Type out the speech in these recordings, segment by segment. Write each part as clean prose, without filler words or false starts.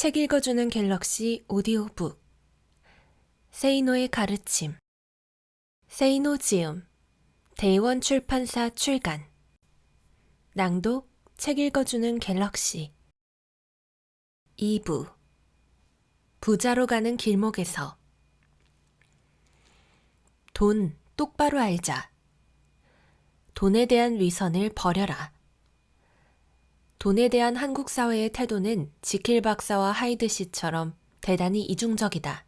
책 읽어주는 갤럭시 오디오북 세이노의 가르침 세이노 지음 대의원 출판사 출간 낭독 책 읽어주는 갤럭시 2부 부자로 가는 길목에서 돈 똑바로 알자. 돈에 대한 위선을 버려라. 돈에 대한 한국 사회의 태도는 지킬 박사와 하이드 씨처럼 대단히 이중적이다.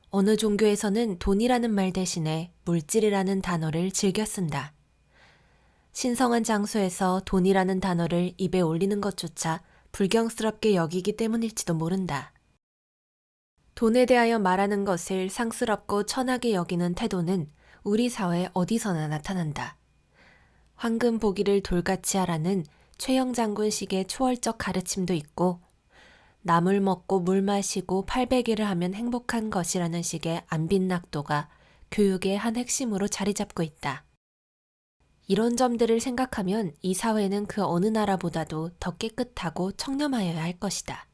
어느 종교에서는 돈이라는 말 대신에 물질이라는 단어를 즐겨 쓴다. 신성한 장소에서 돈이라는 단어를 입에 올리는 것조차 불경스럽게 여기기 때문일지도 모른다. 돈에 대하여 말하는 것을 상스럽고 천하게 여기는 태도는 우리 사회 어디서나 나타난다. 황금 보기를 돌같이 하라는 최영 장군식의 초월적 가르침도 있고 나물 먹고 물 마시고 800일을 하면 행복한 것이라는 식의 안빈낙도가 교육의 한 핵심으로 자리 잡고 있다. 이런 점들을 생각하면 이 사회는 그 어느 나라보다도 더 깨끗하고 청렴하여야 할 것이다.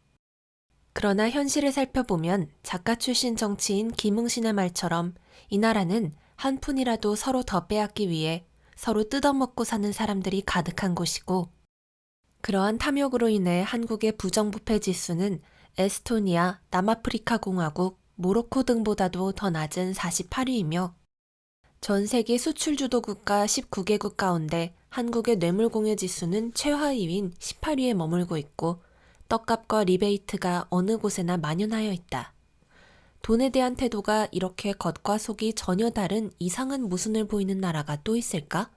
그러나 현실을 살펴보면 작가 출신 정치인 김응신의 말처럼 이 나라는 한 푼이라도 서로 더 빼앗기 위해 서로 뜯어먹고 사는 사람들이 가득한 곳이고 그러한 탐욕으로 인해 한국의 부정부패 지수는 에스토니아, 남아프리카 공화국, 모로코 등보다도 더 낮은 48위이며 전 세계 수출 주도 국가 19개국 가운데 한국의 뇌물 공여 지수는 최하위인 18위에 머물고 있고 떡값과 리베이트가 어느 곳에나 만연하여 있다. 돈에 대한 태도가 이렇게 겉과 속이 전혀 다른 이상한 모순을 보이는 나라가 또 있을까?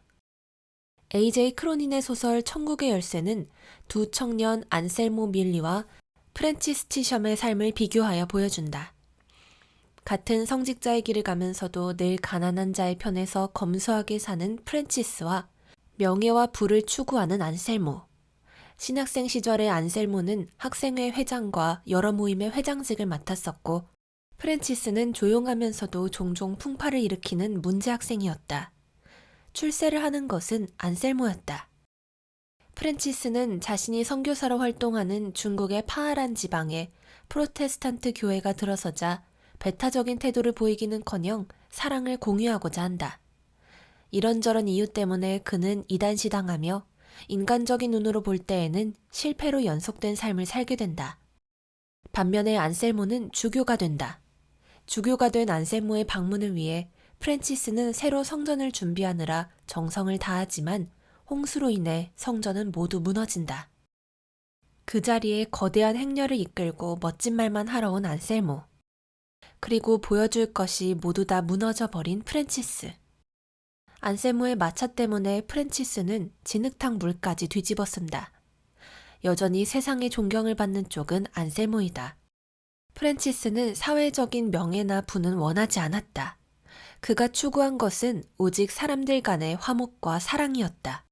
A.J. 크로닌의 소설 천국의 열쇠는 두 청년 안셀모 밀리와 프랜치스 치섬의 삶을 비교하여 보여준다. 같은 성직자의 길을 가면서도 늘 가난한 자의 편에서 검소하게 사는 프랜치스와 명예와 부를 추구하는 안셀모. 신학생 시절의 안셀모는 학생회 회장과 여러 모임의 회장직을 맡았었고 프랜치스는 조용하면서도 종종 풍파를 일으키는 문제 학생이었다. 출세를 하는 것은 안셀모였다. 프랜치스는 자신이 선교사로 활동하는 중국의 파하란 지방에 프로테스탄트 교회가 들어서자 배타적인 태도를 보이기는커녕 사랑을 공유하고자 한다. 이런저런 이유 때문에 그는 이단시당하며 인간적인 눈으로 볼 때에는 실패로 연속된 삶을 살게 된다. 반면에 안셀모는 주교가 된다. 주교가 된 안셀모의 방문을 위해 프랜치스는 새로 성전을 준비하느라 정성을 다하지만 홍수로 인해 성전은 모두 무너진다. 그 자리에 거대한 행렬을 이끌고 멋진 말만 하러 온 안셀모. 그리고 보여줄 것이 모두 다 무너져 버린 프랜치스. 안셀모의 마차 때문에 프랜치스는 진흙탕 물까지 뒤집어 쓴다. 여전히 세상의 존경을 받는 쪽은 안셀모이다. 프랜치스는 사회적인 명예나 부는 원하지 않았다. 그가 추구한 것은 오직 사람들 간의 화목과 사랑이었다.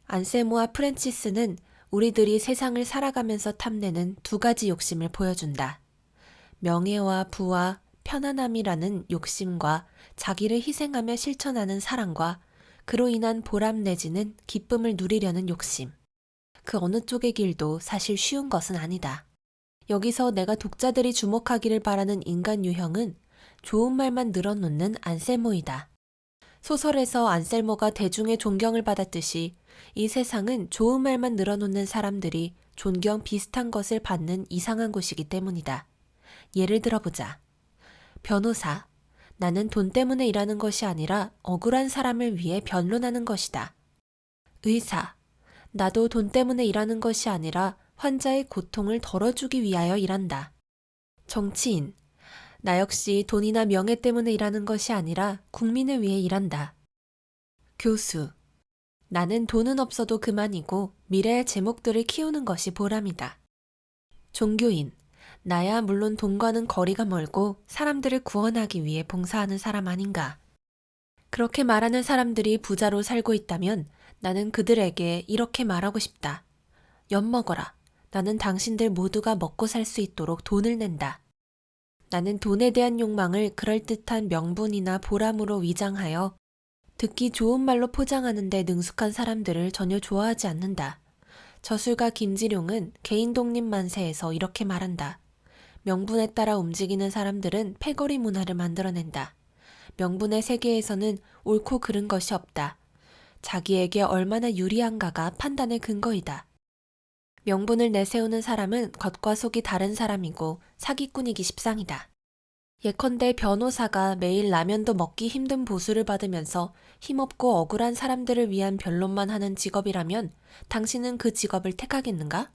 안셀모와 프랜치스는 우리들이 세상을 살아가면서 탐내는 두 가지 욕심을 보여준다. 명예와 부와 편안함이라는 욕심과 자기를 희생하며 실천하는 사랑과 그로 인한 보람 내지는 기쁨을 누리려는 욕심. 그 어느 쪽의 길도 사실 쉬운 것은 아니다. 여기서 내가 독자들이 주목하기를 바라는 인간 유형은 좋은 말만 늘어놓는 안셀모이다. 소설에서 안셀모가 대중의 존경을 받았듯이 이 세상은 좋은 말만 늘어놓는 사람들이 존경 비슷한 것을 받는 이상한 곳이기 때문이다. 예를 들어보자. 변호사, 나는 돈 때문에 일하는 것이 아니라 억울한 사람을 위해 변론하는 것이다. 의사, 나도 돈 때문에 일하는 것이 아니라 환자의 고통을 덜어주기 위하여 일한다. 정치인, 나 역시 돈이나 명예 때문에 일하는 것이 아니라 국민을 위해 일한다. 교수, 나는 돈은 없어도 그만이고 미래의 제목들을 키우는 것이 보람이다. 종교인, 나야 물론 돈과는 거리가 멀고 사람들을 구원하기 위해 봉사하는 사람 아닌가. 그렇게 말하는 사람들이 부자로 살고 있다면 나는 그들에게 이렇게 말하고 싶다. 엿먹어라. 나는 당신들 모두가 먹고 살 수 있도록 돈을 낸다. 나는 돈에 대한 욕망을 그럴듯한 명분이나 보람으로 위장하여 듣기 좋은 말로 포장하는 데 능숙한 사람들을 전혀 좋아하지 않는다. 저술가 김지룡은 개인 독립 만세에서 이렇게 말한다. 명분에 따라 움직이는 사람들은 패거리 문화를 만들어낸다. 명분의 세계에서는 옳고 그른 것이 없다. 자기에게 얼마나 유리한가가 판단의 근거이다. 명분을 내세우는 사람은 겉과 속이 다른 사람이고 사기꾼이기 십상이다. 예컨대 변호사가 매일 라면도 먹기 힘든 보수를 받으면서 힘없고 억울한 사람들을 위한 변론만 하는 직업이라면 당신은 그 직업을 택하겠는가?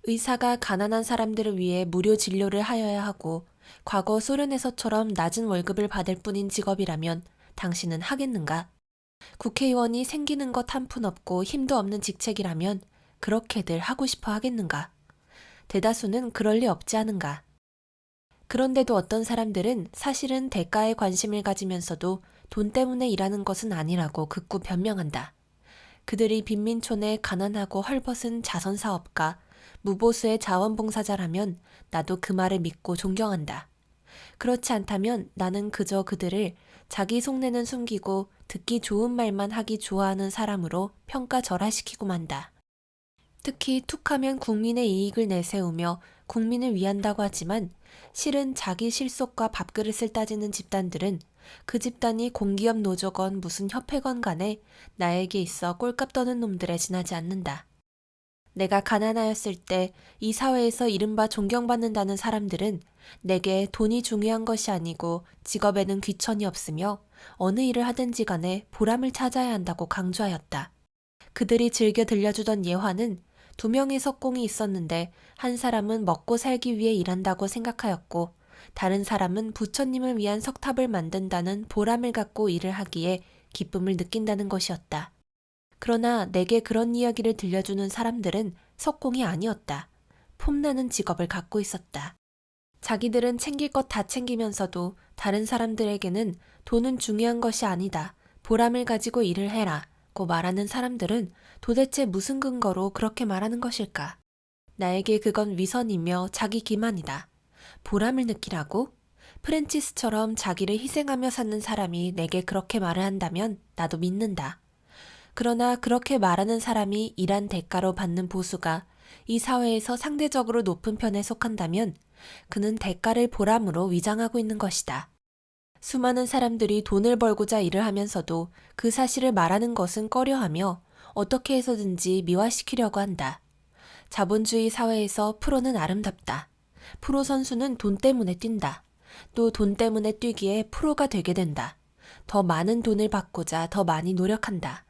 의사가 가난한 사람들을 위해 무료 진료를 하여야 하고 과거 소련에서처럼 낮은 월급을 받을 뿐인 직업이라면 당신은 하겠는가? 국회의원이 생기는 것 한 푼 없고 힘도 없는 직책이라면 그렇게들 하고 싶어 하겠는가? 대다수는 그럴 리 없지 않은가? 그런데도 어떤 사람들은 사실은 대가에 관심을 가지면서도 돈 때문에 일하는 것은 아니라고 극구 변명한다. 그들이 빈민촌의 가난하고 헐벗은 자선사업가, 무보수의 자원봉사자라면 나도 그 말을 믿고 존경한다. 그렇지 않다면 나는 그저 그들을 자기 속내는 숨기고 듣기 좋은 말만 하기 좋아하는 사람으로 평가절하시키고 만다. 특히 툭하면 국민의 이익을 내세우며 국민을 위한다고 하지만 실은 자기 실속과 밥그릇을 따지는 집단들은 그 집단이 공기업 노조건 무슨 협회건 간에 나에게 있어 꼴값 떠는 놈들에 지나지 않는다. 내가 가난하였을 때 이 사회에서 이른바 존경받는다는 사람들은 내게 돈이 중요한 것이 아니고 직업에는 귀천이 없으며 어느 일을 하든지 간에 보람을 찾아야 한다고 강조하였다. 그들이 즐겨 들려주던 예화는 2명의 석공이 있었는데 한 사람은 먹고 살기 위해 일한다고 생각하였고 다른 사람은 부처님을 위한 석탑을 만든다는 보람을 갖고 일을 하기에 기쁨을 느낀다는 것이었다. 그러나 내게 그런 이야기를 들려주는 사람들은 석공이 아니었다. 폼나는 직업을 갖고 있었다. 자기들은 챙길 것 다 챙기면서도 다른 사람들에게는 돈은 중요한 것이 아니다. 보람을 가지고 일을 해라. 고 말하는 사람들은 도대체 무슨 근거로 그렇게 말하는 것일까? 나에게 그건 위선이며 자기 기만이다. 보람을 느끼라고? 프랜치스처럼 자기를 희생하며 사는 사람이 내게 그렇게 말을 한다면 나도 믿는다. 그러나 그렇게 말하는 사람이 일한 대가로 받는 보수가 이 사회에서 상대적으로 높은 편에 속한다면 그는 대가를 보람으로 위장하고 있는 것이다. 수많은 사람들이 돈을 벌고자 일을 하면서도 그 사실을 말하는 것은 꺼려하며 어떻게 해서든지 미화시키려고 한다. 자본주의 사회에서 프로는 아름답다. 프로 선수는 돈 때문에 뛴다. 또 돈 때문에 뛰기에 프로가 되게 된다. 더 많은 돈을 받고자 더 많이 노력한다.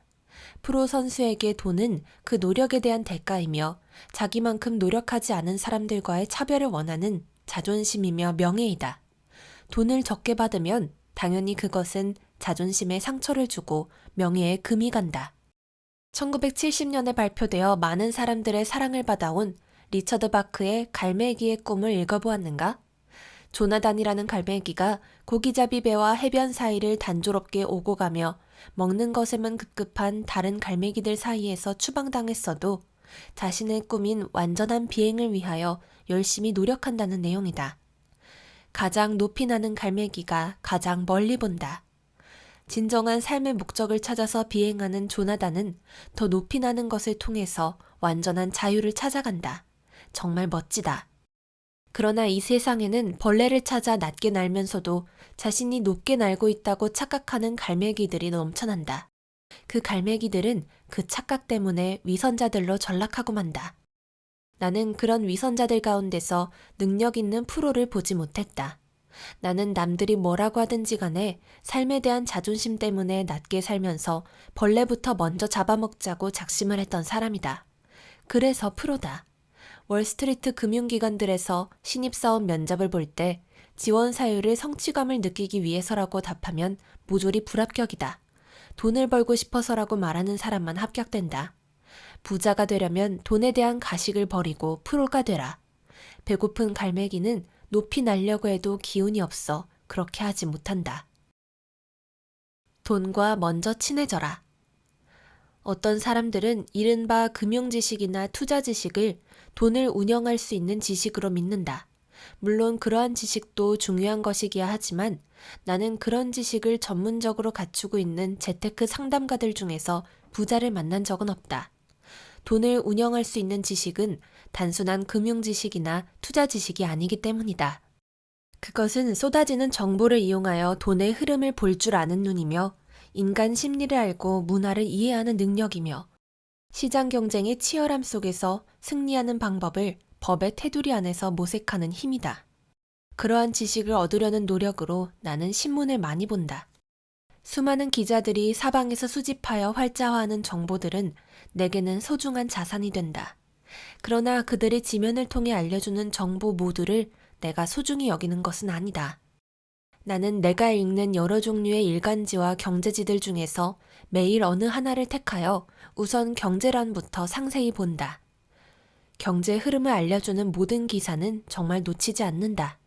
프로 선수에게 돈은 그 노력에 대한 대가이며 자기만큼 노력하지 않은 사람들과의 차별을 원하는 자존심이며 명예이다. 돈을 적게 받으면 당연히 그것은 자존심에 상처를 주고 명예에 금이 간다. 1970년에 발표되어 많은 사람들의 사랑을 받아온 리처드 바크의 갈매기의 꿈을 읽어보았는가? 조나단이라는 갈매기가 고기잡이 배와 해변 사이를 단조롭게 오고 가며 먹는 것에만 급급한 다른 갈매기들 사이에서 추방당했어도 자신의 꿈인 완전한 비행을 위하여 열심히 노력한다는 내용이다. 가장 높이 나는 갈매기가 가장 멀리 본다. 진정한 삶의 목적을 찾아서 비행하는 조나단은 더 높이 나는 것을 통해서 완전한 자유를 찾아간다. 정말 멋지다. 그러나 이 세상에는 벌레를 찾아 낮게 날면서도 자신이 높게 날고 있다고 착각하는 갈매기들이 넘쳐난다. 그 갈매기들은 그 착각 때문에 위선자들로 전락하고 만다. 나는 그런 위선자들 가운데서 능력 있는 프로를 보지 못했다. 나는 남들이 뭐라고 하든지 간에 삶에 대한 자존심 때문에 낮게 살면서 벌레부터 먼저 잡아먹자고 작심을 했던 사람이다. 그래서 프로다. 월스트리트 금융기관들에서 신입사원 면접을 볼 때 지원 사유를 성취감을 느끼기 위해서라고 답하면 모조리 불합격이다. 돈을 벌고 싶어서라고 말하는 사람만 합격된다. 부자가 되려면 돈에 대한 가식을 버리고 프로가 되라. 배고픈 갈매기는 높이 날려고 해도 기운이 없어 그렇게 하지 못한다. 돈과 먼저 친해져라. 어떤 사람들은 이른바 금융지식이나 투자지식을 돈을 운영할 수 있는 지식으로 믿는다. 물론 그러한 지식도 중요한 것이기야 하지만 나는 그런 지식을 전문적으로 갖추고 있는 재테크 상담가들 중에서 부자를 만난 적은 없다. 돈을 운영할 수 있는 지식은 단순한 금융 지식이나 투자 지식이 아니기 때문이다. 그것은 쏟아지는 정보를 이용하여 돈의 흐름을 볼 줄 아는 눈이며 인간 심리를 알고 문화를 이해하는 능력이며 시장 경쟁의 치열함 속에서 승리하는 방법을 법의 테두리 안에서 모색하는 힘이다. 그러한 지식을 얻으려는 노력으로 나는 신문을 많이 본다. 수많은 기자들이 사방에서 수집하여 활자화하는 정보들은 내게는 소중한 자산이 된다. 그러나 그들의 지면을 통해 알려주는 정보 모두를 내가 소중히 여기는 것은 아니다. 나는 내가 읽는 여러 종류의 일간지와 경제지들 중에서 매일 어느 하나를 택하여 우선 경제란부터 상세히 본다. 경제 흐름을 알려주는 모든 기사는 정말 놓치지 않는다.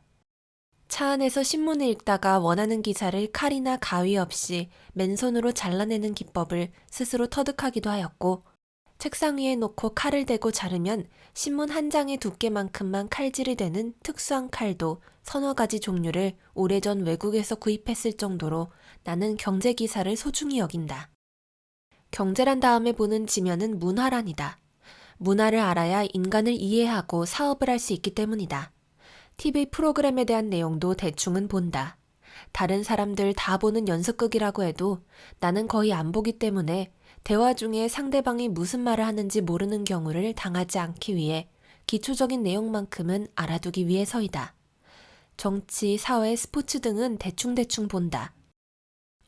차 안에서 신문을 읽다가 원하는 기사를 칼이나 가위 없이 맨손으로 잘라내는 기법을 스스로 터득하기도 하였고, 책상 위에 놓고 칼을 대고 자르면 신문 한 장의 두께만큼만 칼질이 되는 특수한 칼도 서너 가지 종류를 오래전 외국에서 구입했을 정도로 나는 경제 기사를 소중히 여긴다. 경제란 다음에 보는 지면은 문화란이다. 문화를 알아야 인간을 이해하고 사업을 할 수 있기 때문이다. TV 프로그램에 대한 내용도 대충은 본다. 다른 사람들 다 보는 연습극이라고 해도 나는 거의 안 보기 때문에 대화 중에 상대방이 무슨 말을 하는지 모르는 경우를 당하지 않기 위해 기초적인 내용만큼은 알아두기 위해서이다. 정치, 사회, 스포츠 등은 대충대충 본다.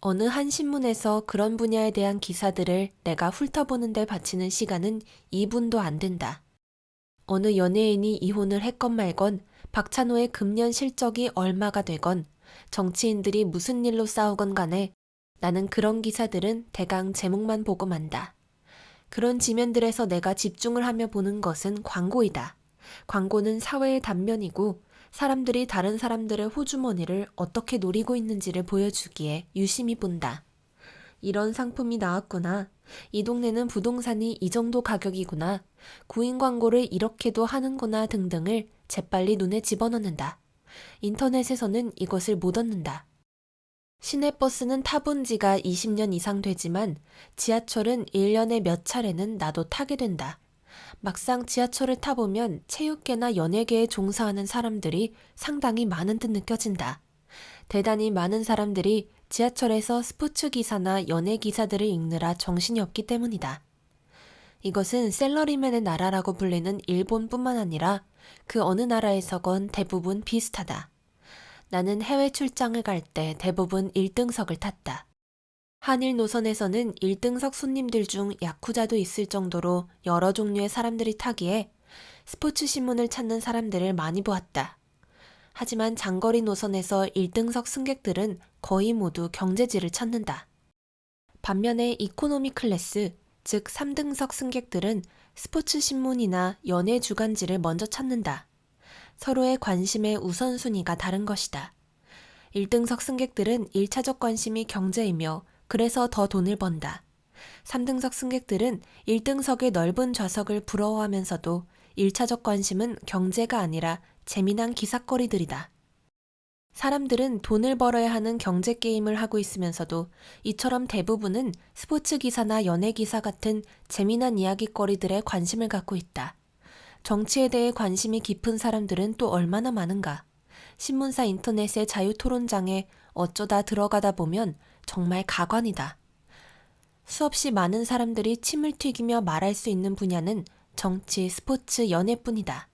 어느 한 신문에서 그런 분야에 대한 기사들을 내가 훑어보는 데 바치는 시간은 2분도 안 된다. 어느 연예인이 이혼을 했건 말건, 박찬호의 금년 실적이 얼마가 되건, 정치인들이 무슨 일로 싸우건 간에 나는 그런 기사들은 대강 제목만 보고 만다. 그런 지면들에서 내가 집중을 하며 보는 것은 광고이다. 광고는 사회의 단면이고 사람들이 다른 사람들의 호주머니를 어떻게 노리고 있는지를 보여주기에 유심히 본다. 이런 상품이 나왔구나. 이 동네는 부동산이 이 정도 가격이구나. 구인 광고를 이렇게도 하는구나 등등을 재빨리 눈에 집어넣는다. 인터넷에서는 이것을 못 얻는다. 시내버스는 타본 지가 20년 이상 되지만 지하철은 1년에 몇 차례는 나도 타게 된다. 막상 지하철을 타보면 체육계나 연예계에 종사하는 사람들이 상당히 많은 듯 느껴진다. 대단히 많은 사람들이 지하철에서 스포츠 기사나 연예 기사들을 읽느라 정신이 없기 때문이다. 이것은 셀러리맨의 나라라고 불리는 일본뿐만 아니라 그 어느 나라에서건 대부분 비슷하다. 나는 해외 출장을 갈 때 대부분 1등석을 탔다. 한일 노선에서는 1등석 손님들 중 야쿠자도 있을 정도로 여러 종류의 사람들이 타기에 스포츠 신문을 찾는 사람들을 많이 보았다. 하지만 장거리 노선에서 1등석 승객들은 거의 모두 경제지를 찾는다. 반면에 이코노미 클래스, 즉 3등석 승객들은 스포츠 신문이나 연예 주간지를 먼저 찾는다. 서로의 관심의 우선순위가 다른 것이다. 1등석 승객들은 1차적 관심이 경제이며 그래서 더 돈을 번다. 3등석 승객들은 1등석의 넓은 좌석을 부러워하면서도 1차적 관심은 경제가 아니라 재미난 기사거리들이다. 사람들은 돈을 벌어야 하는 경제 게임을 하고 있으면서도 이처럼 대부분은 스포츠 기사나 연예 기사 같은 재미난 이야기거리들에 관심을 갖고 있다. 정치에 대해 관심이 깊은 사람들은 또 얼마나 많은가. 신문사 인터넷의 자유토론장에 어쩌다 들어가다 보면 정말 가관이다. 수없이 많은 사람들이 침을 튀기며 말할 수 있는 분야는 정치, 스포츠, 연예뿐이다.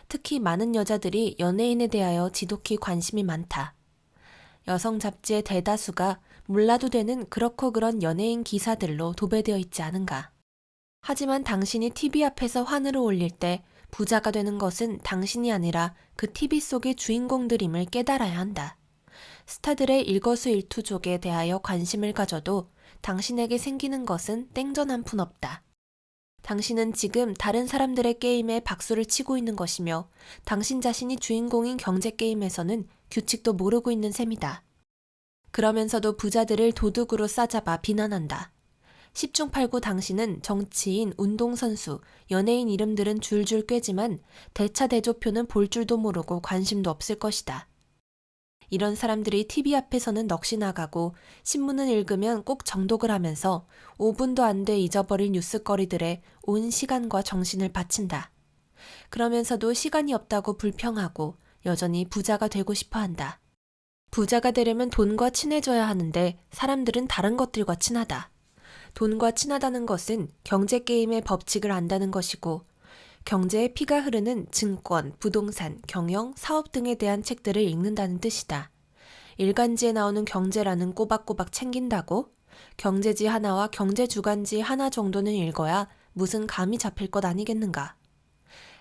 특히 많은 여자들이 연예인에 대하여 지독히 관심이 많다. 여성 잡지의 대다수가 몰라도 되는 그렇고 그런 연예인 기사들로 도배되어 있지 않은가. 하지만 당신이 TV 앞에서 환호를 올릴 때 부자가 되는 것은 당신이 아니라 그 TV 속의 주인공들임을 깨달아야 한다. 스타들의 일거수일투족에 대하여 관심을 가져도 당신에게 생기는 것은 땡전 한 푼 없다. 당신은 지금 다른 사람들의 게임에 박수를 치고 있는 것이며 당신 자신이 주인공인 경제게임에서는 규칙도 모르고 있는 셈이다. 그러면서도 부자들을 도둑으로 싸잡아 비난한다. 10중 8구 당신은 정치인, 운동선수, 연예인 이름들은 줄줄 꿰지만 대차대조표는 볼 줄도 모르고 관심도 없을 것이다. 이런 사람들이 TV 앞에서는 넋이 나가고 신문을 읽으면 꼭 정독을 하면서 5분도 안 돼 잊어버릴 뉴스거리들에 온 시간과 정신을 바친다. 그러면서도 시간이 없다고 불평하고 여전히 부자가 되고 싶어 한다. 부자가 되려면 돈과 친해져야 하는데 사람들은 다른 것들과 친하다. 돈과 친하다는 것은 경제게임의 법칙을 안다는 것이고 경제의 피가 흐르는 증권, 부동산, 경영, 사업 등에 대한 책들을 읽는다는 뜻이다. 일간지에 나오는 경제라는 꼬박꼬박 챙긴다고? 경제지 하나와 경제주간지 하나 정도는 읽어야 무슨 감이 잡힐 것 아니겠는가.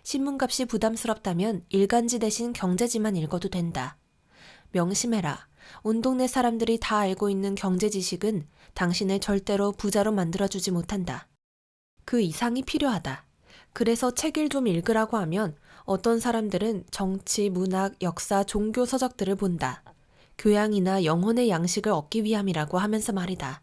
신문값이 부담스럽다면 일간지 대신 경제지만 읽어도 된다. 명심해라. 온 동네 사람들이 다 알고 있는 경제 지식은 당신을 절대로 부자로 만들어주지 못한다. 그 이상이 필요하다. 그래서 책을 좀 읽으라고 하면 어떤 사람들은 정치, 문학, 역사, 종교 서적들을 본다. 교양이나 영혼의 양식을 얻기 위함이라고 하면서 말이다.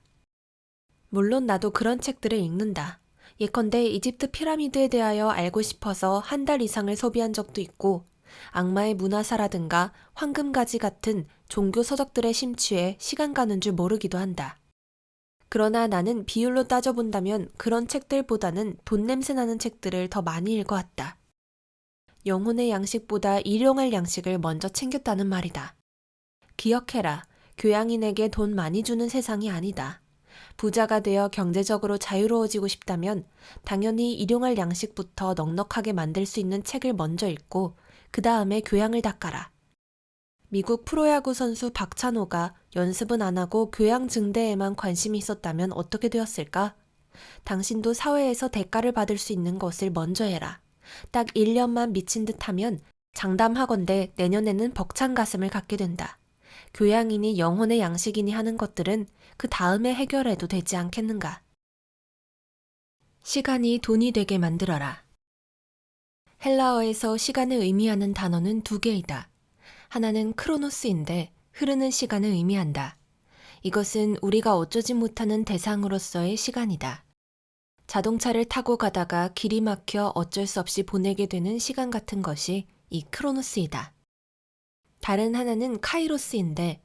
물론 나도 그런 책들을 읽는다. 예컨대 이집트 피라미드에 대하여 알고 싶어서 한 달 이상을 소비한 적도 있고 악마의 문화사라든가 황금가지 같은 종교 서적들에 심취해 시간 가는 줄 모르기도 한다. 그러나 나는 비율로 따져본다면 그런 책들보다는 돈 냄새 나는 책들을 더 많이 읽어왔다. 영혼의 양식보다 일용할 양식을 먼저 챙겼다는 말이다. 기억해라. 교양인에게 돈 많이 주는 세상이 아니다. 부자가 되어 경제적으로 자유로워지고 싶다면 당연히 일용할 양식부터 넉넉하게 만들 수 있는 책을 먼저 읽고 그 다음에 교양을 닦아라. 미국 프로야구 선수 박찬호가 연습은 안 하고 교양 증대에만 관심이 있었다면 어떻게 되었을까? 당신도 사회에서 대가를 받을 수 있는 것을 먼저 해라. 딱 1년만 미친 듯 하면 장담하건대 내년에는 벅찬 가슴을 갖게 된다. 교양이니 영혼의 양식이니 하는 것들은 그 다음에 해결해도 되지 않겠는가? 시간이 돈이 되게 만들어라. 헬라어에서 시간을 의미하는 단어는 두 개이다. 하나는 크로노스인데 흐르는 시간을 의미한다. 이것은 우리가 어쩌지 못하는 대상으로서의 시간이다. 자동차를 타고 가다가 길이 막혀 어쩔 수 없이 보내게 되는 시간 같은 것이 이 크로노스이다. 다른 하나는 카이로스인데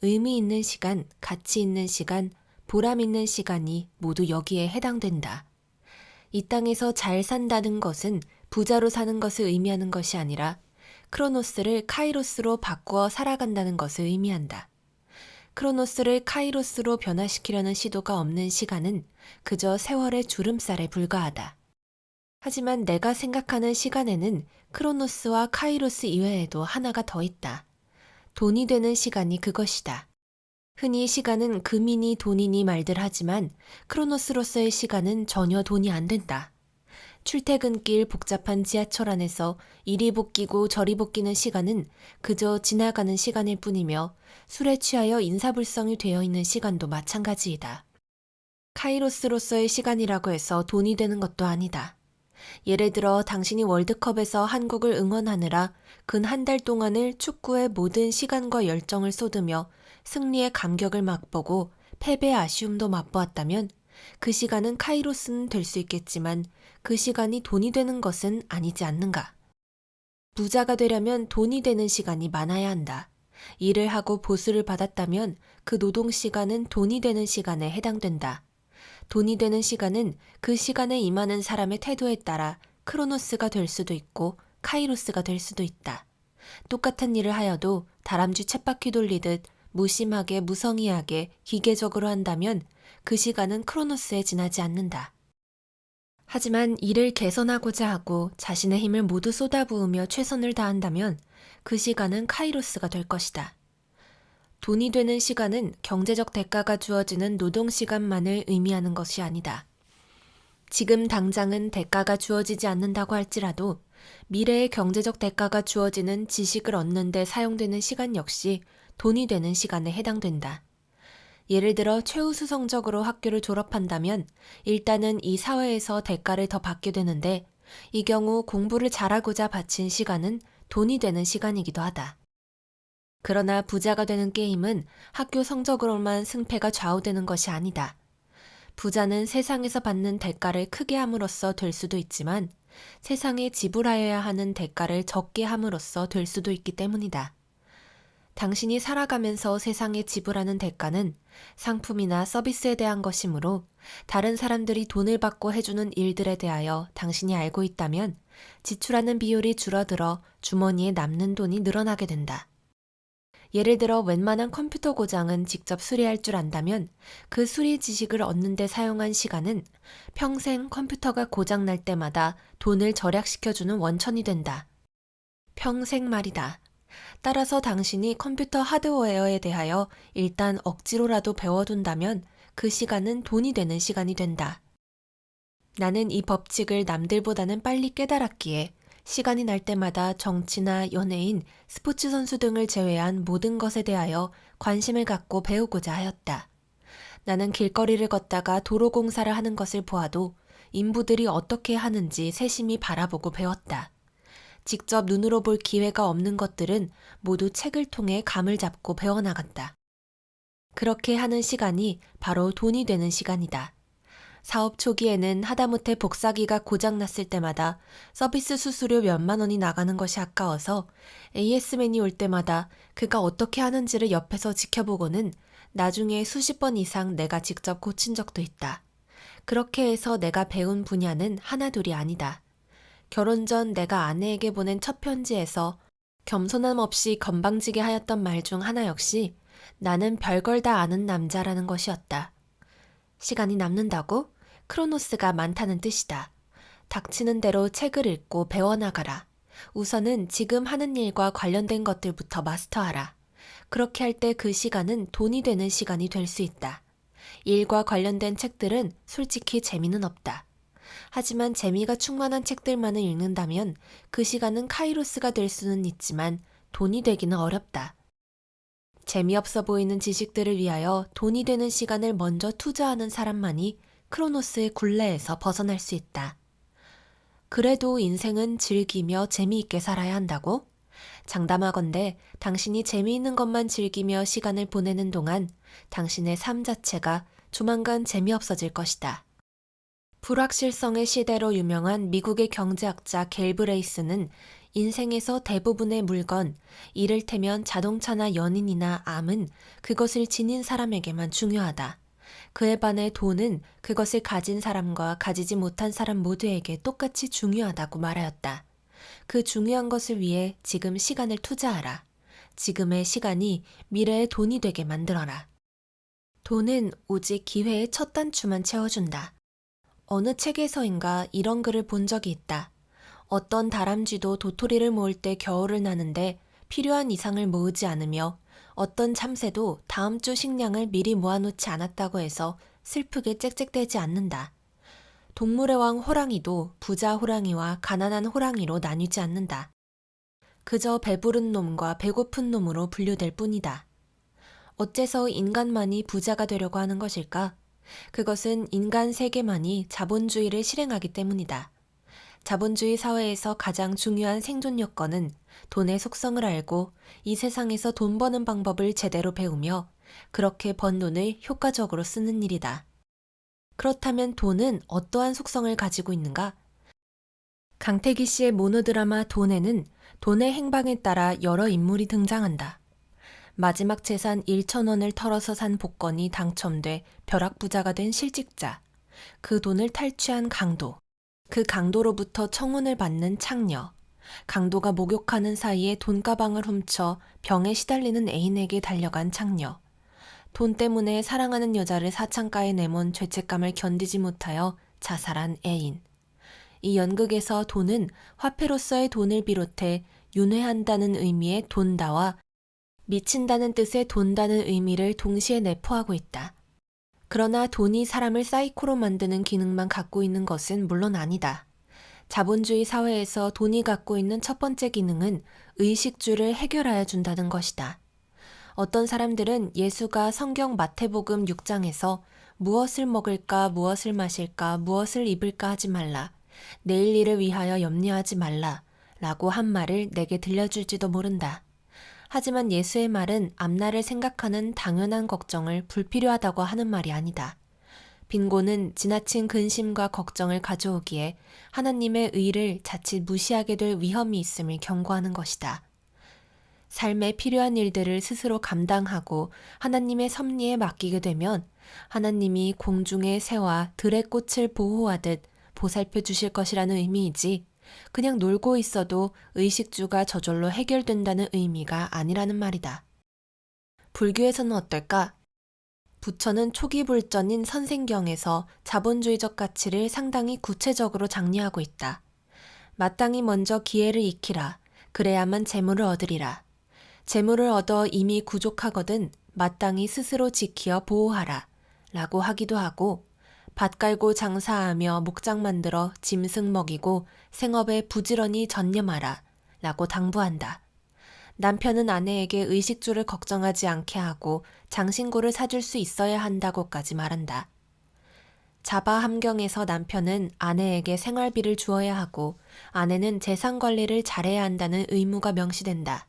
의미 있는 시간, 가치 있는 시간, 보람 있는 시간이 모두 여기에 해당된다. 이 땅에서 잘 산다는 것은 부자로 사는 것을 의미하는 것이 아니라 크로노스를 카이로스로 바꾸어 살아간다는 것을 의미한다. 크로노스를 카이로스로 변화시키려는 시도가 없는 시간은 그저 세월의 주름살에 불과하다. 하지만 내가 생각하는 시간에는 크로노스와 카이로스 이외에도 하나가 더 있다. 돈이 되는 시간이 그것이다. 흔히 시간은 금이니 돈이니 말들 하지만 크로노스로서의 시간은 전혀 돈이 안 된다. 출퇴근길 복잡한 지하철 안에서 이리 복귀고 저리 복귀는 시간은 그저 지나가는 시간일 뿐이며 술에 취하여 인사불성이 되어 있는 시간도 마찬가지이다. 카이로스로서의 시간이라고 해서 돈이 되는 것도 아니다. 예를 들어 당신이 월드컵에서 한국을 응원하느라 근 한 달 동안을 축구의 모든 시간과 열정을 쏟으며 승리의 감격을 맛보고 패배의 아쉬움도 맛보았다면 그 시간은 카이로스는 될 수 있겠지만 그 시간이 돈이 되는 것은 아니지 않는가. 부자가 되려면 돈이 되는 시간이 많아야 한다. 일을 하고 보수를 받았다면 그 노동 시간은 돈이 되는 시간에 해당된다. 돈이 되는 시간은 그 시간에 임하는 사람의 태도에 따라 크로노스가 될 수도 있고 카이로스가 될 수도 있다. 똑같은 일을 하여도 다람쥐 쳇바퀴 돌리듯 무심하게 무성의하게 기계적으로 한다면 그 시간은 크로노스에 지나지 않는다. 하지만 일을 개선하고자 하고 자신의 힘을 모두 쏟아부으며 최선을 다한다면 그 시간은 카이로스가 될 것이다. 돈이 되는 시간은 경제적 대가가 주어지는 노동 시간만을 의미하는 것이 아니다. 지금 당장은 대가가 주어지지 않는다고 할지라도 미래의 경제적 대가가 주어지는 지식을 얻는 데 사용되는 시간 역시 돈이 되는 시간에 해당된다. 예를 들어 최우수 성적으로 학교를 졸업한다면 일단은 이 사회에서 대가를 더 받게 되는데 이 경우 공부를 잘하고자 바친 시간은 돈이 되는 시간이기도 하다. 그러나 부자가 되는 게임은 학교 성적으로만 승패가 좌우되는 것이 아니다. 부자는 세상에서 받는 대가를 크게 함으로써 될 수도 있지만 세상에 지불하여야 하는 대가를 적게 함으로써 될 수도 있기 때문이다. 당신이 살아가면서 세상에 지불하는 대가는 상품이나 서비스에 대한 것이므로 다른 사람들이 돈을 받고 해주는 일들에 대하여 당신이 알고 있다면 지출하는 비율이 줄어들어 주머니에 남는 돈이 늘어나게 된다. 예를 들어 웬만한 컴퓨터 고장은 직접 수리할 줄 안다면 그 수리 지식을 얻는 데 사용한 시간은 평생 컴퓨터가 고장날 때마다 돈을 절약시켜주는 원천이 된다. 평생 말이다. 따라서 당신이 컴퓨터 하드웨어에 대하여 일단 억지로라도 배워둔다면 그 시간은 돈이 되는 시간이 된다. 나는 이 법칙을 남들보다는 빨리 깨달았기에 시간이 날 때마다 정치나 연예인, 스포츠 선수 등을 제외한 모든 것에 대하여 관심을 갖고 배우고자 하였다. 나는 길거리를 걷다가 도로 공사를 하는 것을 보아도 인부들이 어떻게 하는지 세심히 바라보고 배웠다. 직접 눈으로 볼 기회가 없는 것들은 모두 책을 통해 감을 잡고 배워나갔다. 그렇게 하는 시간이 바로 돈이 되는 시간이다. 사업 초기에는 하다못해 복사기가 고장났을 때마다 서비스 수수료 몇만 원이 나가는 것이 아까워서 AS맨이 올 때마다 그가 어떻게 하는지를 옆에서 지켜보고는 나중에 수십 번 이상 내가 직접 고친 적도 있다. 그렇게 해서 내가 배운 분야는 하나둘이 아니다. 결혼 전 내가 아내에게 보낸 첫 편지에서 겸손함 없이 건방지게 하였던 말 중 하나 역시 나는 별걸 다 아는 남자라는 것이었다. 시간이 남는다고? 크로노스가 많다는 뜻이다. 닥치는 대로 책을 읽고 배워나가라. 우선은 지금 하는 일과 관련된 것들부터 마스터하라. 그렇게 할 때 그 시간은 돈이 되는 시간이 될 수 있다. 일과 관련된 책들은 솔직히 재미는 없다. 하지만 재미가 충만한 책들만을 읽는다면 그 시간은 카이로스가 될 수는 있지만 돈이 되기는 어렵다. 재미없어 보이는 지식들을 위하여 돈이 되는 시간을 먼저 투자하는 사람만이 크로노스의 굴레에서 벗어날 수 있다. 그래도 인생은 즐기며 재미있게 살아야 한다고? 장담하건대 당신이 재미있는 것만 즐기며 시간을 보내는 동안 당신의 삶 자체가 조만간 재미없어질 것이다. 불확실성의 시대로 유명한 미국의 경제학자 갤브레이스는 인생에서 대부분의 물건, 이를테면 자동차나 연인이나 암은 그것을 지닌 사람에게만 중요하다. 그에 반해 돈은 그것을 가진 사람과 가지지 못한 사람 모두에게 똑같이 중요하다고 말하였다. 그 중요한 것을 위해 지금 시간을 투자하라. 지금의 시간이 미래의 돈이 되게 만들어라. 돈은 오직 기회의 첫 단추만 채워준다. 어느 책에서인가 이런 글을 본 적이 있다. 어떤 다람쥐도 도토리를 모을 때 겨울을 나는데 필요한 이상을 모으지 않으며 어떤 참새도 다음 주 식량을 미리 모아놓지 않았다고 해서 슬프게 짹짹대지 않는다. 동물의 왕 호랑이도 부자 호랑이와 가난한 호랑이로 나뉘지 않는다. 그저 배부른 놈과 배고픈 놈으로 분류될 뿐이다. 어째서 인간만이 부자가 되려고 하는 것일까? 그것은 인간 세계만이 자본주의를 실행하기 때문이다. 자본주의 사회에서 가장 중요한 생존 요건은 돈의 속성을 알고 이 세상에서 돈 버는 방법을 제대로 배우며 그렇게 번 돈을 효과적으로 쓰는 일이다. 그렇다면 돈은 어떠한 속성을 가지고 있는가? 강태기 씨의 모노드라마 돈에는 돈의 행방에 따라 여러 인물이 등장한다. 마지막 재산 1,000원을 털어서 산 복권이 당첨돼 벼락부자가 된 실직자, 그 돈을 탈취한 강도, 그 강도로부터 청혼을 받는 창녀, 강도가 목욕하는 사이에 돈가방을 훔쳐 병에 시달리는 애인에게 달려간 창녀, 돈 때문에 사랑하는 여자를 사창가에 내몬 죄책감을 견디지 못하여 자살한 애인. 이 연극에서 돈은 화폐로서의 돈을 비롯해 윤회한다는 의미의 돈다와 미친다는 뜻의 돈다는 의미를 동시에 내포하고 있다. 그러나 돈이 사람을 사이코로 만드는 기능만 갖고 있는 것은 물론 아니다. 자본주의 사회에서 돈이 갖고 있는 첫 번째 기능은 의식주를 해결하여 준다는 것이다. 어떤 사람들은 예수가 성경 마태복음 6장에서 무엇을 먹을까, 무엇을 마실까, 무엇을 입을까 하지 말라, 내일 일을 위하여 염려하지 말라 라고 한 말을 내게 들려줄지도 모른다. 하지만 예수의 말은 앞날을 생각하는 당연한 걱정을 불필요하다고 하는 말이 아니다. 빈곤은 지나친 근심과 걱정을 가져오기에 하나님의 의를 자칫 무시하게 될 위험이 있음을 경고하는 것이다. 삶에 필요한 일들을 스스로 감당하고 하나님의 섭리에 맡기게 되면 하나님이 공중의 새와 들의 꽃을 보호하듯 보살펴 주실 것이라는 의미이지, 그냥 놀고 있어도 의식주가 저절로 해결된다는 의미가 아니라는 말이다. 불교에서는 어떨까? 부처는 초기 불전인 선생경에서 자본주의적 가치를 상당히 구체적으로 장려하고 있다. 마땅히 먼저 기회를 익히라. 그래야만 재물을 얻으리라. 재물을 얻어 이미 부족하거든 마땅히 스스로 지키어 보호하라. 라고 하기도 하고, 밭 갈고 장사하며 목장 만들어 짐승 먹이고 생업에 부지런히 전념하라. 라고 당부한다. 남편은 아내에게 의식주를 걱정하지 않게 하고 장신구를 사줄 수 있어야 한다고까지 말한다. 자바 함경에서 남편은 아내에게 생활비를 주어야 하고 아내는 재산 관리를 잘해야 한다는 의무가 명시된다.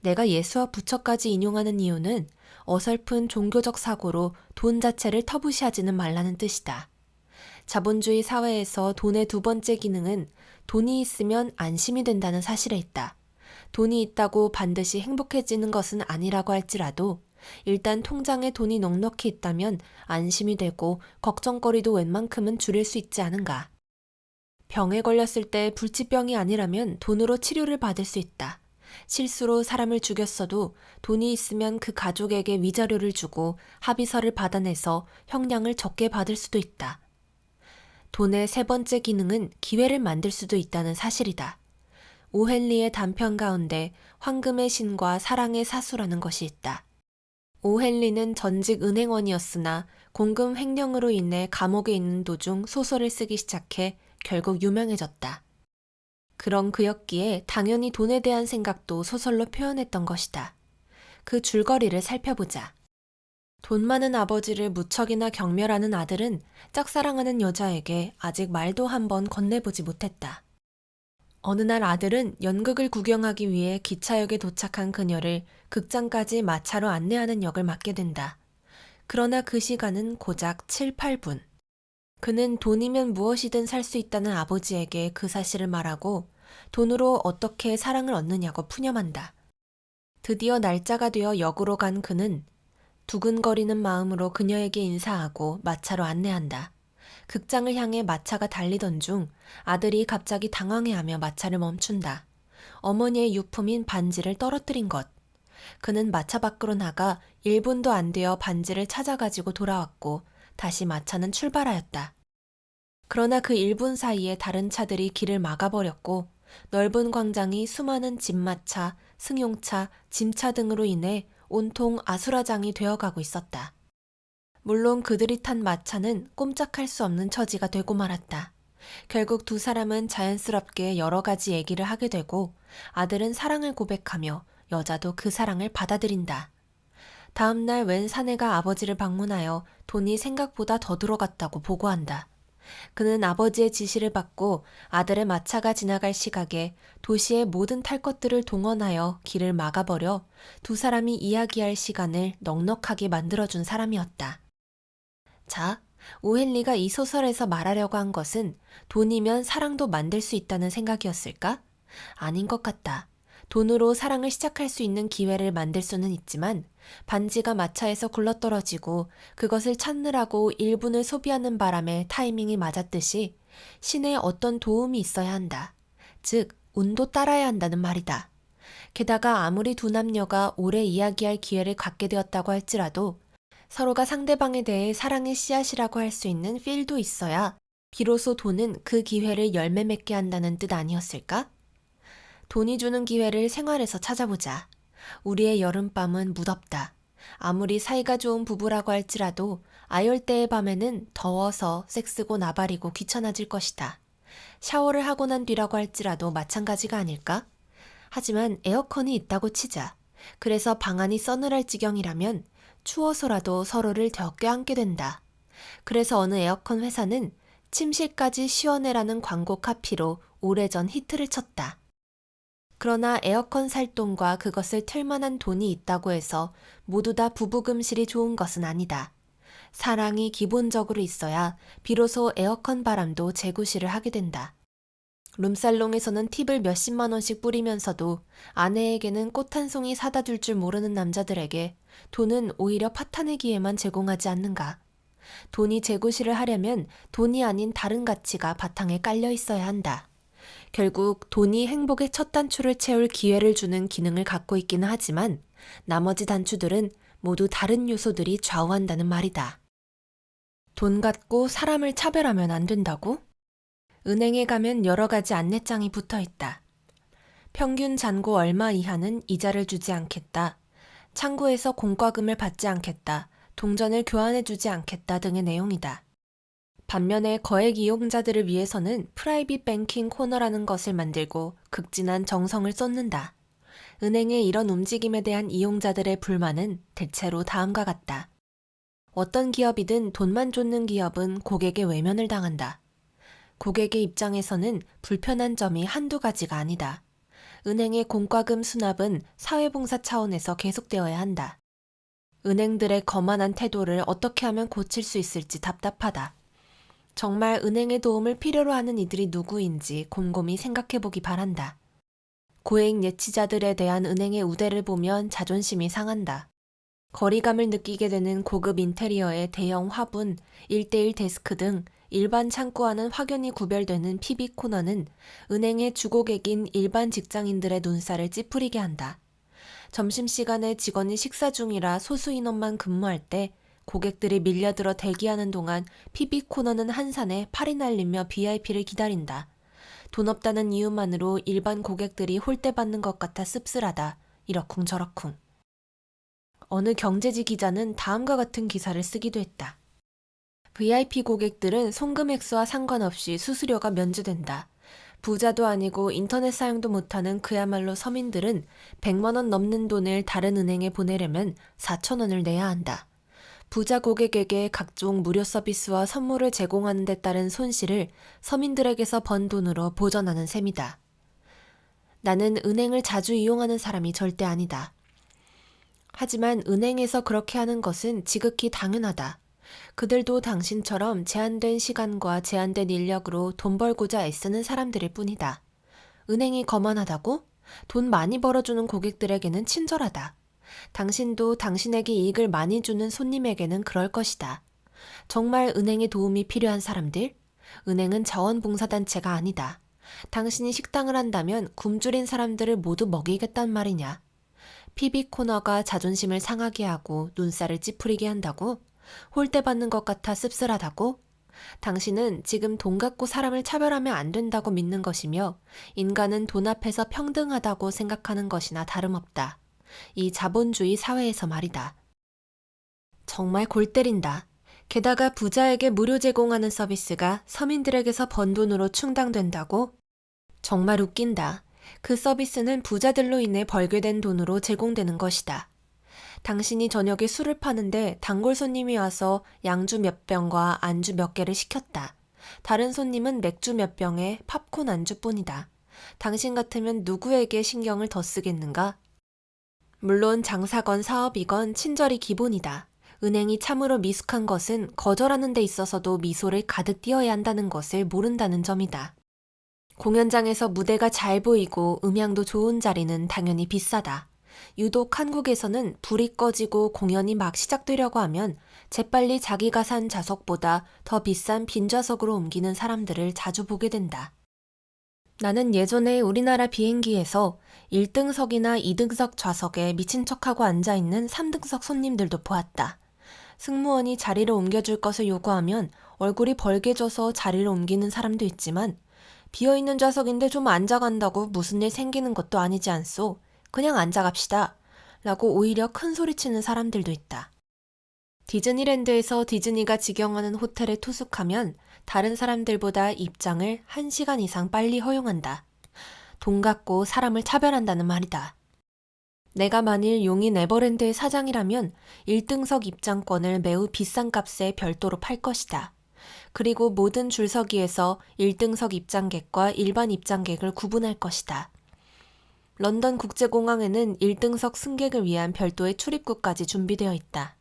내가 예수와 부처까지 인용하는 이유는 어설픈 종교적 사고로 돈 자체를 터부시하지는 말라는 뜻이다. 자본주의 사회에서 돈의 두 번째 기능은 돈이 있으면 안심이 된다는 사실에 있다. 돈이 있다고 반드시 행복해지는 것은 아니라고 할지라도 일단 통장에 돈이 넉넉히 있다면 안심이 되고 걱정거리도 웬만큼은 줄일 수 있지 않은가. 병에 걸렸을 때 불치병이 아니라면 돈으로 치료를 받을 수 있다. 실수로 사람을 죽였어도 돈이 있으면 그 가족에게 위자료를 주고 합의서를 받아내서 형량을 적게 받을 수도 있다. 돈의 세 번째 기능은 기회를 만들 수도 있다는 사실이다. 오헨리의 단편 가운데 황금의 신과 사랑의 사수라는 것이 있다. 오헨리는 전직 은행원이었으나 공금 횡령으로 인해 감옥에 있는 도중 소설을 쓰기 시작해 결국 유명해졌다. 그런 그였기에 당연히 돈에 대한 생각도 소설로 표현했던 것이다. 그 줄거리를 살펴보자. 돈 많은 아버지를 무척이나 경멸하는 아들은 짝사랑하는 여자에게 아직 말도 한번 건네보지 못했다. 어느 날 아들은 연극을 구경하기 위해 기차역에 도착한 그녀를 극장까지 마차로 안내하는 역을 맡게 된다. 그러나 그 시간은 고작 7, 8분. 그는 돈이면 무엇이든 살 수 있다는 아버지에게 그 사실을 말하고 돈으로 어떻게 사랑을 얻느냐고 푸념한다. 드디어 날짜가 되어 역으로 간 그는 두근거리는 마음으로 그녀에게 인사하고 마차로 안내한다. 극장을 향해 마차가 달리던 중 아들이 갑자기 당황해하며 마차를 멈춘다. 어머니의 유품인 반지를 떨어뜨린 것. 그는 마차 밖으로 나가 1분도 안 되어 반지를 찾아가지고 돌아왔고 다시 마차는 출발하였다. 그러나 그 1분 사이에 다른 차들이 길을 막아버렸고 넓은 광장이 수많은 집마차, 승용차, 짐차 등으로 인해 온통 아수라장이 되어가고 있었다. 물론 그들이 탄 마차는 꼼짝할 수 없는 처지가 되고 말았다. 결국 두 사람은 자연스럽게 여러 가지 얘기를 하게 되고 아들은 사랑을 고백하며 여자도 그 사랑을 받아들인다. 다음 날 웬 사내가 아버지를 방문하여 돈이 생각보다 더 들어갔다고 보고한다. 그는 아버지의 지시를 받고 아들의 마차가 지나갈 시각에 도시의 모든 탈 것들을 동원하여 길을 막아버려 두 사람이 이야기할 시간을 넉넉하게 만들어준 사람이었다. 자, 오헨리가 이 소설에서 말하려고 한 것은 돈이면 사랑도 만들 수 있다는 생각이었을까? 아닌 것 같다. 돈으로 사랑을 시작할 수 있는 기회를 만들 수는 있지만 반지가 마차에서 굴러떨어지고 그것을 찾느라고 1분을 소비하는 바람에 타이밍이 맞았듯이 신의 어떤 도움이 있어야 한다. 즉, 운도 따라야 한다는 말이다. 게다가 아무리 두 남녀가 오래 이야기할 기회를 갖게 되었다고 할지라도 서로가 상대방에 대해 사랑의 씨앗이라고 할 수 있는 필도 있어야 비로소 돈은 그 기회를 열매 맺게 한다는 뜻 아니었을까? 돈이 주는 기회를 생활에서 찾아보자. 우리의 여름밤은 무덥다. 아무리 사이가 좋은 부부라고 할지라도 아열대의 밤에는 더워서 섹스고 나발이고 귀찮아질 것이다. 샤워를 하고 난 뒤라고 할지라도 마찬가지가 아닐까? 하지만 에어컨이 있다고 치자. 그래서 방 안이 서늘할 지경이라면 추워서라도 서로를 더 껴안게 된다. 그래서 어느 에어컨 회사는 침실까지 시원해라는 광고 카피로 오래전 히트를 쳤다. 그러나 에어컨 살 돈과 그것을 틀 만한 돈이 있다고 해서 모두 다 부부금실이 좋은 것은 아니다. 사랑이 기본적으로 있어야 비로소 에어컨 바람도 재구시를 하게 된다. 룸살롱에서는 팁을 몇십만 원씩 뿌리면서도 아내에게는 꽃 한 송이 사다 줄 줄 모르는 남자들에게 돈은 오히려 파타내기에만 제공하지 않는가. 돈이 재구시를 하려면 돈이 아닌 다른 가치가 바탕에 깔려 있어야 한다. 결국 돈이 행복의 첫 단추를 채울 기회를 주는 기능을 갖고 있기는 하지만 나머지 단추들은 모두 다른 요소들이 좌우한다는 말이다. 돈 갖고 사람을 차별하면 안 된다고? 은행에 가면 여러 가지 안내장이 붙어 있다. 평균 잔고 얼마 이하는 이자를 주지 않겠다. 창구에서 공과금을 받지 않겠다. 동전을 교환해주지 않겠다 등의 내용이다. 반면에 거액 이용자들을 위해서는 프라이빗 뱅킹 코너라는 것을 만들고 극진한 정성을 쏟는다. 은행의 이런 움직임에 대한 이용자들의 불만은 대체로 다음과 같다. 어떤 기업이든 돈만 쫓는 기업은 고객의 외면을 당한다. 고객의 입장에서는 불편한 점이 한두 가지가 아니다. 은행의 공과금 수납은 사회봉사 차원에서 계속되어야 한다. 은행들의 거만한 태도를 어떻게 하면 고칠 수 있을지 답답하다. 정말 은행의 도움을 필요로 하는 이들이 누구인지 곰곰이 생각해보기 바란다. 고액 예치자들에 대한 은행의 우대를 보면 자존심이 상한다. 거리감을 느끼게 되는 고급 인테리어의 대형 화분, 1대1 데스크 등 일반 창구와는 확연히 구별되는 PB 코너는 은행의 주고객인 일반 직장인들의 눈살을 찌푸리게 한다. 점심시간에 직원이 식사 중이라 소수 인원만 근무할 때 고객들이 밀려들어 대기하는 동안 PB 코너는 한산에 팔이 날리며 VIP를 기다린다. 돈 없다는 이유만으로 일반 고객들이 홀대받는 것 같아 씁쓸하다. 이러쿵저러쿵. 어느 경제지 기자는 다음과 같은 기사를 쓰기도 했다. VIP 고객들은 송금 액수와 상관없이 수수료가 면제된다. 부자도 아니고 인터넷 사용도 못하는 그야말로 서민들은 100만 원 넘는 돈을 다른 은행에 보내려면 4천 원을 내야 한다. 부자 고객에게 각종 무료 서비스와 선물을 제공하는 데 따른 손실을 서민들에게서 번 돈으로 보전하는 셈이다. 나는 은행을 자주 이용하는 사람이 절대 아니다. 하지만 은행에서 그렇게 하는 것은 지극히 당연하다. 그들도 당신처럼 제한된 시간과 제한된 인력으로 돈 벌고자 애쓰는 사람들일 뿐이다. 은행이 거만하다고? 돈 많이 벌어주는 고객들에게는 친절하다. 당신도 당신에게 이익을 많이 주는 손님에게는 그럴 것이다. 정말 은행의 도움이 필요한 사람들? 은행은 자원봉사단체가 아니다. 당신이 식당을 한다면 굶주린 사람들을 모두 먹이겠단 말이냐. PB 코너가 자존심을 상하게 하고 눈살을 찌푸리게 한다고? 홀대받는 것 같아 씁쓸하다고? 당신은 지금 돈 갖고 사람을 차별하면 안 된다고 믿는 것이며 인간은 돈 앞에서 평등하다고 생각하는 것이나 다름없다. 이 자본주의 사회에서 말이다. 정말 골 때린다. 게다가 부자에게 무료 제공하는 서비스가 서민들에게서 번 돈으로 충당된다고? 정말 웃긴다. 그 서비스는 부자들로 인해 벌게 된 돈으로 제공되는 것이다. 당신이 저녁에 술을 파는데 단골 손님이 와서 양주 몇 병과 안주 몇 개를 시켰다. 다른 손님은 맥주 몇 병에 팝콘 안주뿐이다. 당신 같으면 누구에게 신경을 더 쓰겠는가? 물론 장사건 사업이건 친절이 기본이다. 은행이 참으로 미숙한 것은 거절하는 데 있어서도 미소를 가득 띄어야 한다는 것을 모른다는 점이다. 공연장에서 무대가 잘 보이고 음향도 좋은 자리는 당연히 비싸다. 유독 한국에서는 불이 꺼지고 공연이 막 시작되려고 하면 재빨리 자기가 산 좌석보다 더 비싼 빈 좌석으로 옮기는 사람들을 자주 보게 된다. 나는 예전에 우리나라 비행기에서 1등석이나 2등석 좌석에 미친 척하고 앉아있는 3등석 손님들도 보았다. 승무원이 자리를 옮겨줄 것을 요구하면 얼굴이 벌개져서 자리를 옮기는 사람도 있지만 비어있는 좌석인데 좀 앉아간다고 무슨 일 생기는 것도 아니지 않소. 그냥 앉아갑시다. 라고 오히려 큰 소리치는 사람들도 있다. 디즈니랜드에서 디즈니가 직영하는 호텔에 투숙하면 다른 사람들보다 입장을 1시간 이상 빨리 허용한다. 돈 갖고 사람을 차별한다는 말이다. 내가 만일 용인 에버랜드의 사장이라면 1등석 입장권을 매우 비싼 값에 별도로 팔 것이다. 그리고 모든 줄서기에서 1등석 입장객과 일반 입장객을 구분할 것이다. 런던 국제공항에는 1등석 승객을 위한 별도의 출입구까지 준비되어 있다.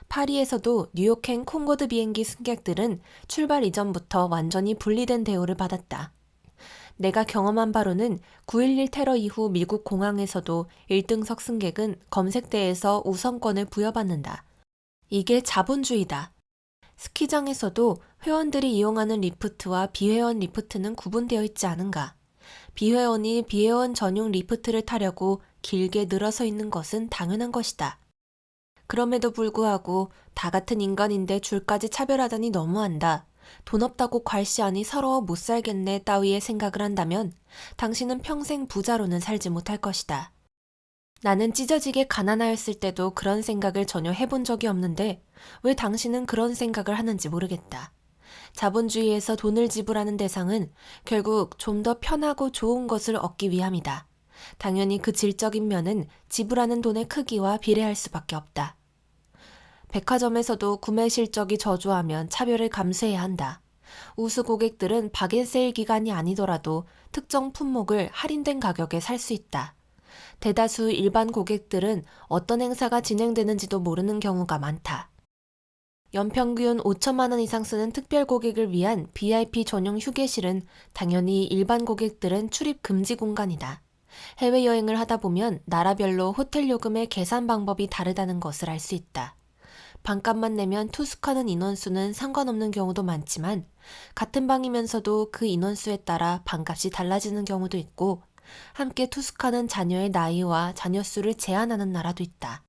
파리에서도 뉴욕행 콩고드 비행기 승객들은 출발 이전부터 완전히 분리된 대우를 받았다. 내가 경험한 바로는 9.11 테러 이후 미국 공항에서도 1등석 승객은 검색대에서 우선권을 부여받는다. 이게 자본주의다. 스키장에서도 회원들이 이용하는 리프트와 비회원 리프트는 구분되어 있지 않은가. 비회원이 비회원 전용 리프트를 타려고 길게 늘어서 있는 것은 당연한 것이다. 그럼에도 불구하고 다 같은 인간인데 줄까지 차별하다니 너무한다. 돈 없다고 괄시하니 서러워 못 살겠네 따위의 생각을 한다면 당신은 평생 부자로는 살지 못할 것이다. 나는 찢어지게 가난하였을 때도 그런 생각을 전혀 해본 적이 없는데 왜 당신은 그런 생각을 하는지 모르겠다. 자본주의에서 돈을 지불하는 대상은 결국 좀 더 편하고 좋은 것을 얻기 위함이다. 당연히 그 질적인 면은 지불하는 돈의 크기와 비례할 수밖에 없다. 백화점에서도 구매 실적이 저조하면 차별을 감수해야 한다. 우수 고객들은 박앤세일 기간이 아니더라도 특정 품목을 할인된 가격에 살 수 있다. 대다수 일반 고객들은 어떤 행사가 진행되는지도 모르는 경우가 많다. 연평균 5천만 원 이상 쓰는 특별 고객을 위한 VIP 전용 휴게실은 당연히 일반 고객들은 출입 금지 공간이다. 해외여행을 하다 보면 나라별로 호텔 요금의 계산 방법이 다르다는 것을 알 수 있다. 반값만 내면 투숙하는 인원수는 상관없는 경우도 많지만 같은 방이면서도 그 인원수에 따라 반값이 달라지는 경우도 있고 함께 투숙하는 자녀의 나이와 자녀 수를 제한하는 나라도 있다.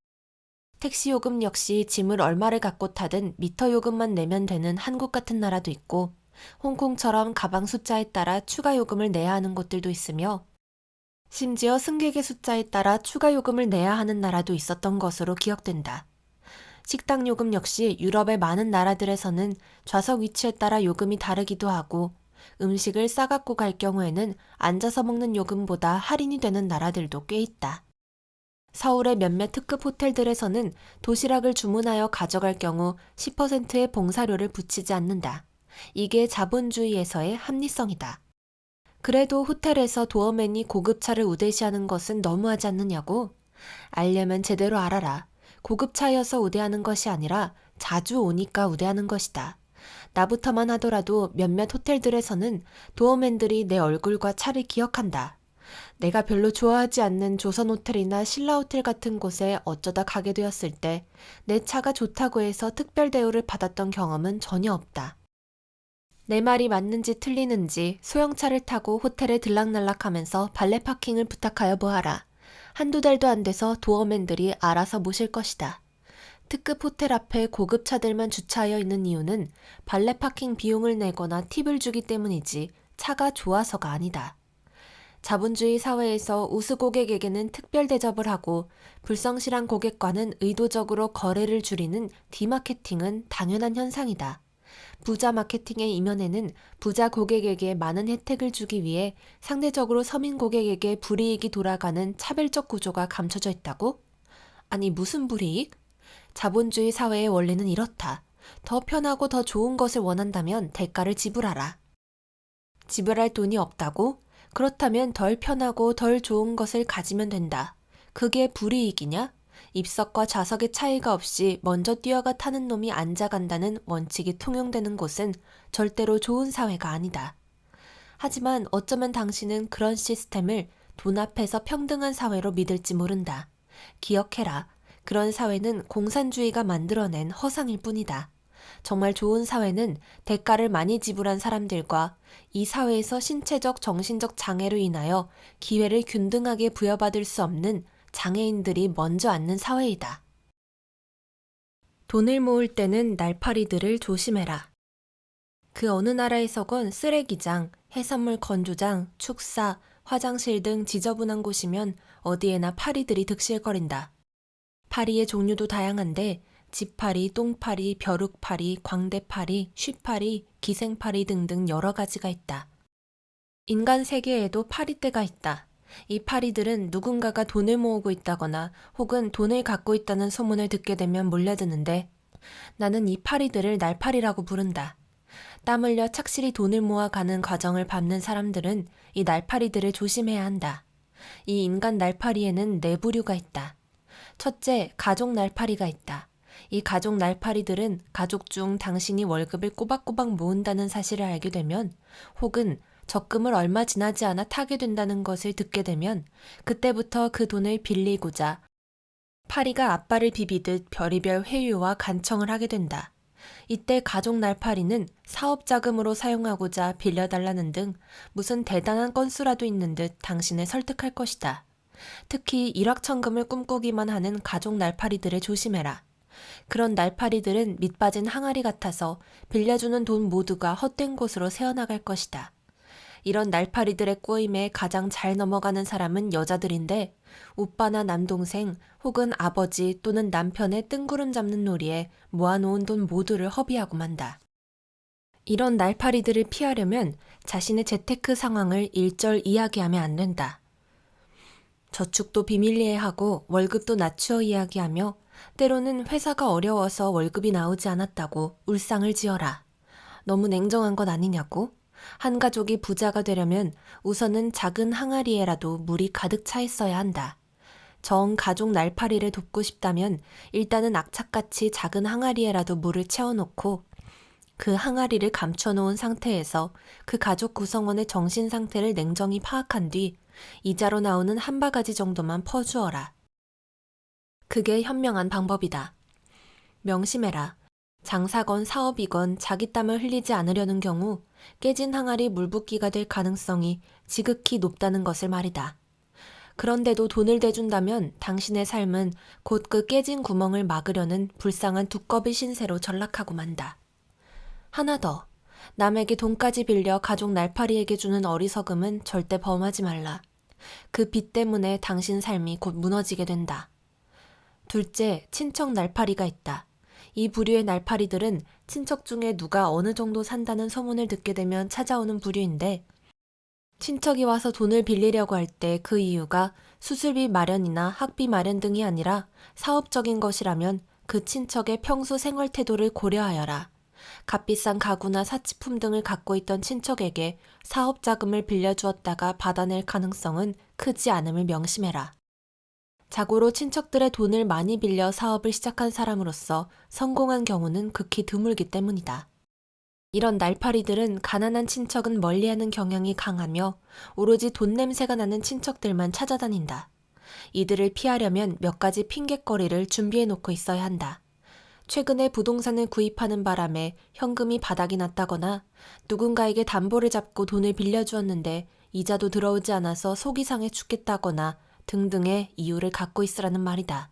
택시 요금 역시 짐을 얼마를 갖고 타든 미터 요금만 내면 되는 한국 같은 나라도 있고 홍콩처럼 가방 숫자에 따라 추가 요금을 내야 하는 곳들도 있으며 심지어 승객의 숫자에 따라 추가 요금을 내야 하는 나라도 있었던 것으로 기억된다. 식당 요금 역시 유럽의 많은 나라들에서는 좌석 위치에 따라 요금이 다르기도 하고 음식을 싸갖고 갈 경우에는 앉아서 먹는 요금보다 할인이 되는 나라들도 꽤 있다. 서울의 몇몇 특급 호텔들에서는 도시락을 주문하여 가져갈 경우 10%의 봉사료를 붙이지 않는다. 이게 자본주의에서의 합리성이다. 그래도 호텔에서 도어맨이 고급차를 우대시하는 것은 너무하지 않느냐고? 알려면 제대로 알아라. 고급차여서 우대하는 것이 아니라 자주 오니까 우대하는 것이다. 나부터만 하더라도 몇몇 호텔들에서는 도어맨들이 내 얼굴과 차를 기억한다. 내가 별로 좋아하지 않는 조선호텔이나 신라호텔 같은 곳에 어쩌다 가게 되었을 때 내 차가 좋다고 해서 특별 대우를 받았던 경험은 전혀 없다. 내 말이 맞는지 틀리는지 소형차를 타고 호텔에 들락날락하면서 발레 파킹을 부탁하여 보아라. 한두 달도 안 돼서 도어맨들이 알아서 모실 것이다. 특급 호텔 앞에 고급차들만 주차하여 있는 이유는 발레 파킹 비용을 내거나 팁을 주기 때문이지 차가 좋아서가 아니다. 자본주의 사회에서 우수 고객에게는 특별 대접을 하고 불성실한 고객과는 의도적으로 거래를 줄이는 디마케팅은 당연한 현상이다. 부자 마케팅의 이면에는 부자 고객에게 많은 혜택을 주기 위해 상대적으로 서민 고객에게 불이익이 돌아가는 차별적 구조가 감춰져 있다고? 아니 무슨 불이익? 자본주의 사회의 원리는 이렇다. 더 편하고 더 좋은 것을 원한다면 대가를 지불하라. 지불할 돈이 없다고? 그렇다면 덜 편하고 덜 좋은 것을 가지면 된다. 그게 불이익이냐? 입석과 좌석의 차이가 없이 먼저 뛰어가 타는 놈이 앉아간다는 원칙이 통용되는 곳은 절대로 좋은 사회가 아니다. 하지만 어쩌면 당신은 그런 시스템을 돈 앞에서 평등한 사회로 믿을지 모른다. 기억해라. 그런 사회는 공산주의가 만들어낸 허상일 뿐이다. 정말 좋은 사회는 대가를 많이 지불한 사람들과 이 사회에서 신체적, 정신적 장애로 인하여 기회를 균등하게 부여받을 수 없는 장애인들이 먼저 앉는 사회이다. 돈을 모을 때는 날파리들을 조심해라. 그 어느 나라에서건 쓰레기장, 해산물 건조장, 축사, 화장실 등 지저분한 곳이면 어디에나 파리들이 득실거린다. 파리의 종류도 다양한데 지파리, 똥파리, 벼룩파리, 광대파리, 쉬파리, 기생파리 등등 여러 가지가 있다. 인간 세계에도 파리떼가 있다. 이 파리들은 누군가가 돈을 모으고 있다거나 혹은 돈을 갖고 있다는 소문을 듣게 되면 몰려드는데 나는 이 파리들을 날파리라고 부른다. 땀 흘려 착실히 돈을 모아가는 과정을 밟는 사람들은 이 날파리들을 조심해야 한다. 이 인간 날파리에는 네 부류가 있다. 첫째, 가족 날파리가 있다. 이 가족 날파리들은 가족 중 당신이 월급을 꼬박꼬박 모은다는 사실을 알게 되면 혹은 적금을 얼마 지나지 않아 타게 된다는 것을 듣게 되면 그때부터 그 돈을 빌리고자 파리가 앞발을 비비듯 별의별 회유와 간청을 하게 된다. 이때 가족 날파리는 사업 자금으로 사용하고자 빌려달라는 등 무슨 대단한 건수라도 있는 듯 당신을 설득할 것이다. 특히 일확천금을 꿈꾸기만 하는 가족 날파리들을 조심해라. 그런 날파리들은 밑빠진 항아리 같아서 빌려주는 돈 모두가 헛된 곳으로 새어나갈 것이다. 이런 날파리들의 꼬임에 가장 잘 넘어가는 사람은 여자들인데 오빠나 남동생 혹은 아버지 또는 남편의 뜬구름 잡는 놀이에 모아놓은 돈 모두를 허비하고 만다. 이런 날파리들을 피하려면 자신의 재테크 상황을 일절 이야기하면 안 된다. 저축도 비밀리에 하고 월급도 낮추어 이야기하며 때로는 회사가 어려워서 월급이 나오지 않았다고 울상을 지어라. 너무 냉정한 것 아니냐고? 한 가족이 부자가 되려면 우선은 작은 항아리에라도 물이 가득 차 있어야 한다. 정 가족 날파리를 돕고 싶다면 일단은 악착같이 작은 항아리에라도 물을 채워놓고 그 항아리를 감춰놓은 상태에서 그 가족 구성원의 정신 상태를 냉정히 파악한 뒤 이자로 나오는 한 바가지 정도만 퍼주어라. 그게 현명한 방법이다. 명심해라. 장사건 사업이건 자기 땀을 흘리지 않으려는 경우 깨진 항아리 물붓기가 될 가능성이 지극히 높다는 것을 말이다. 그런데도 돈을 대준다면 당신의 삶은 곧 그 깨진 구멍을 막으려는 불쌍한 두꺼비 신세로 전락하고 만다. 하나 더. 남에게 돈까지 빌려 가족 날파리에게 주는 어리석음은 절대 범하지 말라. 그 빚 때문에 당신 삶이 곧 무너지게 된다. 둘째, 친척 날파리가 있다. 이 부류의 날파리들은 친척 중에 누가 어느 정도 산다는 소문을 듣게 되면 찾아오는 부류인데 친척이 와서 돈을 빌리려고 할 때 그 이유가 수술비 마련이나 학비 마련 등이 아니라 사업적인 것이라면 그 친척의 평소 생활 태도를 고려하여라. 값비싼 가구나 사치품 등을 갖고 있던 친척에게 사업 자금을 빌려주었다가 받아낼 가능성은 크지 않음을 명심해라. 자고로 친척들의 돈을 많이 빌려 사업을 시작한 사람으로서 성공한 경우는 극히 드물기 때문이다. 이런 날파리들은 가난한 친척은 멀리하는 경향이 강하며 오로지 돈 냄새가 나는 친척들만 찾아다닌다. 이들을 피하려면 몇 가지 핑곗거리를 준비해 놓고 있어야 한다. 최근에 부동산을 구입하는 바람에 현금이 바닥이 났다거나 누군가에게 담보를 잡고 돈을 빌려주었는데 이자도 들어오지 않아서 속이 상해 죽겠다거나 등등의 이유를 갖고 있으라는 말이다.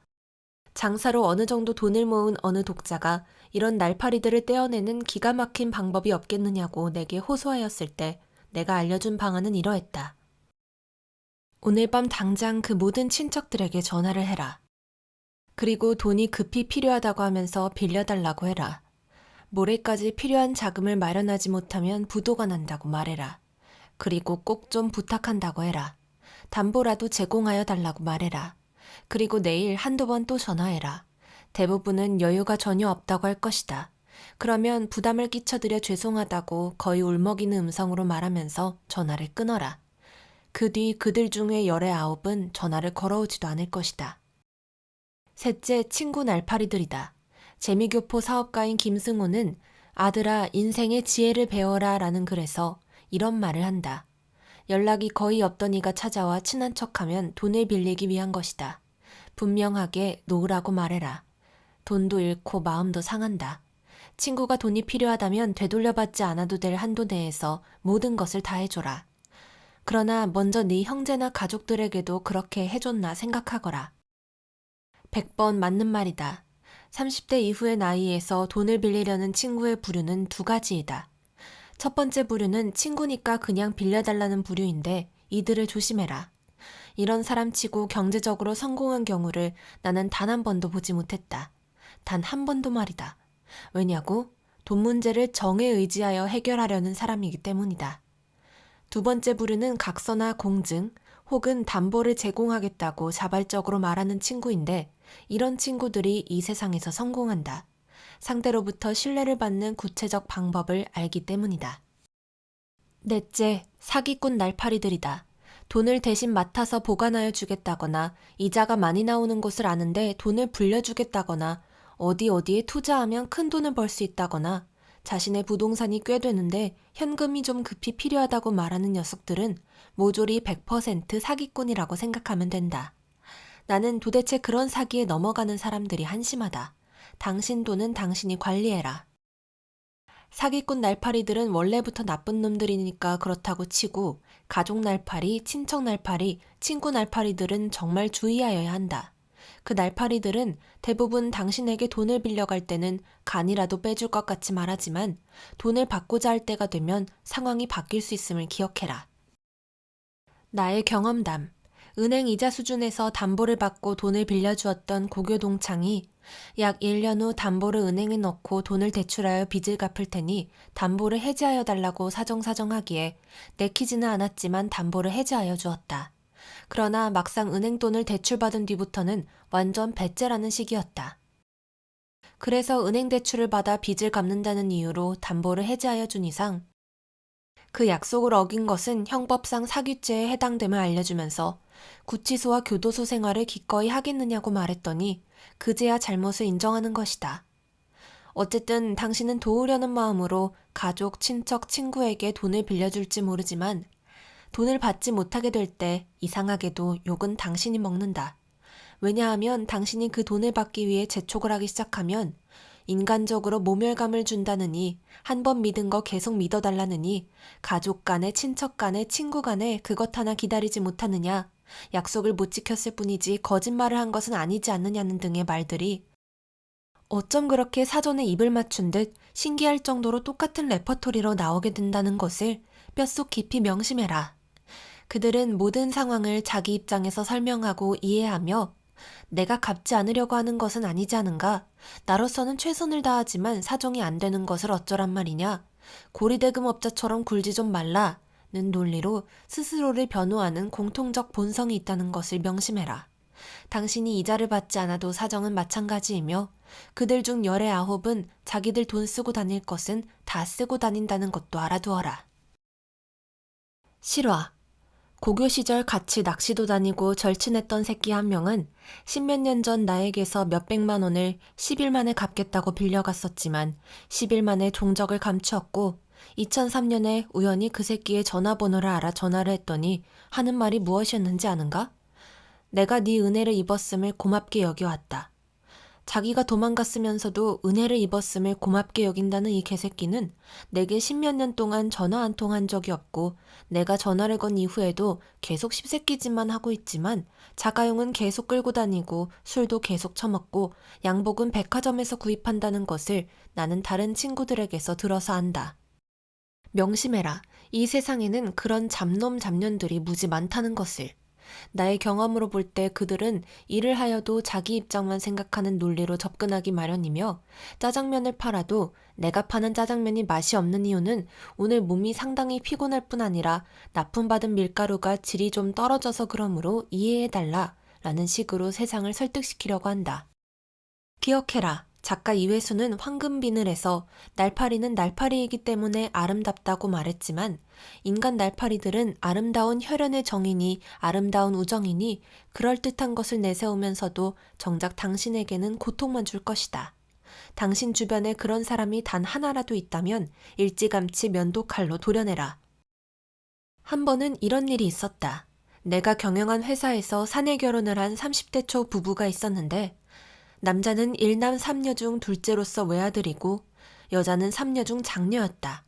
장사로 어느 정도 돈을 모은 어느 독자가 이런 날파리들을 떼어내는 기가 막힌 방법이 없겠느냐고 내게 호소하였을 때 내가 알려준 방안은 이러했다. 오늘 밤 당장 그 모든 친척들에게 전화를 해라. 그리고 돈이 급히 필요하다고 하면서 빌려달라고 해라. 모레까지 필요한 자금을 마련하지 못하면 부도가 난다고 말해라. 그리고 꼭 좀 부탁한다고 해라. 담보라도 제공하여 달라고 말해라. 그리고 내일 한두 번 또 전화해라. 대부분은 여유가 전혀 없다고 할 것이다. 그러면 부담을 끼쳐드려 죄송하다고 거의 울먹이는 음성으로 말하면서 전화를 끊어라. 그 뒤 그들 중에 19은 전화를 걸어오지도 않을 것이다. 셋째, 친구 날파리들이다. 재미교포 사업가인 김승호는 아들아 인생의 지혜를 배워라 라는 글에서 이런 말을 한다. 연락이 거의 없던 이가 찾아와 친한 척하면 돈을 빌리기 위한 것이다. 분명하게 놓으라고 말해라. 돈도 잃고 마음도 상한다. 친구가 돈이 필요하다면 되돌려받지 않아도 될 한도 내에서 모든 것을 다 해줘라. 그러나 먼저 네 형제나 가족들에게도 그렇게 해줬나 생각하거라. 100번 맞는 말이다. 30대 이후의 나이에서 돈을 빌리려는 친구의 부류는 두 가지이다. 첫 번째 부류는 친구니까 그냥 빌려달라는 부류인데 이들을 조심해라. 이런 사람치고 경제적으로 성공한 경우를 나는 단 한 번도 보지 못했다. 단 한 번도 말이다. 왜냐고? 돈 문제를 정에 의지하여 해결하려는 사람이기 때문이다. 두 번째 부류는 각서나 공증 혹은 담보를 제공하겠다고 자발적으로 말하는 친구인데 이런 친구들이 이 세상에서 성공한다. 상대로부터 신뢰를 받는 구체적 방법을 알기 때문이다. 넷째, 사기꾼 날파리들이다. 돈을 대신 맡아서 보관하여 주겠다거나 이자가 많이 나오는 곳을 아는데 돈을 불려주겠다거나 어디에 투자하면 큰 돈을 벌 수 있다거나 자신의 부동산이 꽤 되는데 현금이 좀 급히 필요하다고 말하는 녀석들은 모조리 100% 사기꾼이라고 생각하면 된다. 나는 도대체 그런 사기에 넘어가는 사람들이 한심하다. 당신 돈은 당신이 관리해라. 사기꾼 날파리들은 원래부터 나쁜 놈들이니까 그렇다고 치고 가족 날파리, 친척 날파리, 친구 날파리들은 정말 주의하여야 한다. 그 날파리들은 대부분 당신에게 돈을 빌려갈 때는 간이라도 빼줄 것 같이 말하지만 돈을 받고자 할 때가 되면 상황이 바뀔 수 있음을 기억해라. 나의 경험담. 은행 이자 수준에서 담보를 받고 돈을 빌려주었던 고교 동창이 약 1년 후 담보를 은행에 넣고 돈을 대출하여 빚을 갚을 테니 담보를 해지하여 달라고 사정사정하기에 내키지는 않았지만 담보를 해지하여 주었다. 그러나 막상 은행 돈을 대출받은 뒤부터는 완전 배째라는 식이었다. 그래서 은행 대출을 받아 빚을 갚는다는 이유로 담보를 해지하여 준 이상 그 약속을 어긴 것은 형법상 사기죄에 해당됨을 알려주면서 구치소와 교도소 생활을 기꺼이 하겠느냐고 말했더니 그제야 잘못을 인정하는 것이다. 어쨌든 당신은 도우려는 마음으로 가족, 친척, 친구에게 돈을 빌려줄지 모르지만 돈을 받지 못하게 될 때 이상하게도 욕은 당신이 먹는다. 왜냐하면 당신이 그 돈을 받기 위해 재촉을 하기 시작하면 인간적으로 모멸감을 준다느니 한 번 믿은 거 계속 믿어달라느니 가족 간에 친척 간에 친구 간에 그것 하나 기다리지 못하느냐 약속을 못 지켰을 뿐이지 거짓말을 한 것은 아니지 않느냐는 등의 말들이 어쩜 그렇게 사전에 입을 맞춘 듯 신기할 정도로 똑같은 레퍼토리로 나오게 된다는 것을 뼛속 깊이 명심해라. 그들은 모든 상황을 자기 입장에서 설명하고 이해하며 내가 갚지 않으려고 하는 것은 아니지 않은가? 나로서는 최선을 다하지만 사정이 안 되는 것을 어쩌란 말이냐? 고리대금업자처럼 굴지 좀 말라. 는 논리로 스스로를 변호하는 공통적 본성이 있다는 것을 명심해라. 당신이 이자를 받지 않아도 사정은 마찬가지이며 그들 중 열의 아홉은 자기들 돈 쓰고 다닐 것은 다 쓰고 다닌다는 것도 알아두어라. 실화. 고교 시절 같이 낚시도 다니고 절친했던 새끼 한 명은 십몇 년 전 나에게서 몇백만 원을 10일 만에 갚겠다고 빌려갔었지만 10일 만에 종적을 감추었고 2003년에 우연히 그 새끼의 전화번호를 알아 전화를 했더니 하는 말이 무엇이었는지 아는가? 내가 네 은혜를 입었음을 고맙게 여겨왔다. 자기가 도망갔으면서도 은혜를 입었음을 고맙게 여긴다는 이 개새끼는 내게 십몇 년 동안 전화 한 통 한 적이 없고 내가 전화를 건 이후에도 계속 십새끼짓만 하고 있지만 자가용은 계속 끌고 다니고 술도 계속 처먹고 양복은 백화점에서 구입한다는 것을 나는 다른 친구들에게서 들어서 안다. 명심해라. 이 세상에는 그런 잡놈 잡년들이 무지 많다는 것을. 나의 경험으로 볼 때 그들은 일을 하여도 자기 입장만 생각하는 논리로 접근하기 마련이며 짜장면을 팔아도 내가 파는 짜장면이 맛이 없는 이유는 오늘 몸이 상당히 피곤할 뿐 아니라 납품받은 밀가루가 질이 좀 떨어져서 그러므로 이해해달라 라는 식으로 세상을 설득시키려고 한다. 기억해라. 작가 이회수는 황금비늘에서 날파리는 날파리이기 때문에 아름답다고 말했지만 인간 날파리들은 아름다운 혈연의 정이니 아름다운 우정이니 그럴듯한 것을 내세우면서도 정작 당신에게는 고통만 줄 것이다. 당신 주변에 그런 사람이 단 하나라도 있다면 일찌감치 면도칼로 도려내라. 한 번은 이런 일이 있었다. 내가 경영한 회사에서 사내 결혼을 한 30대 초 부부가 있었는데 남자는 일남 삼녀 중 둘째로서 외아들이고 여자는 삼녀 중 장녀였다.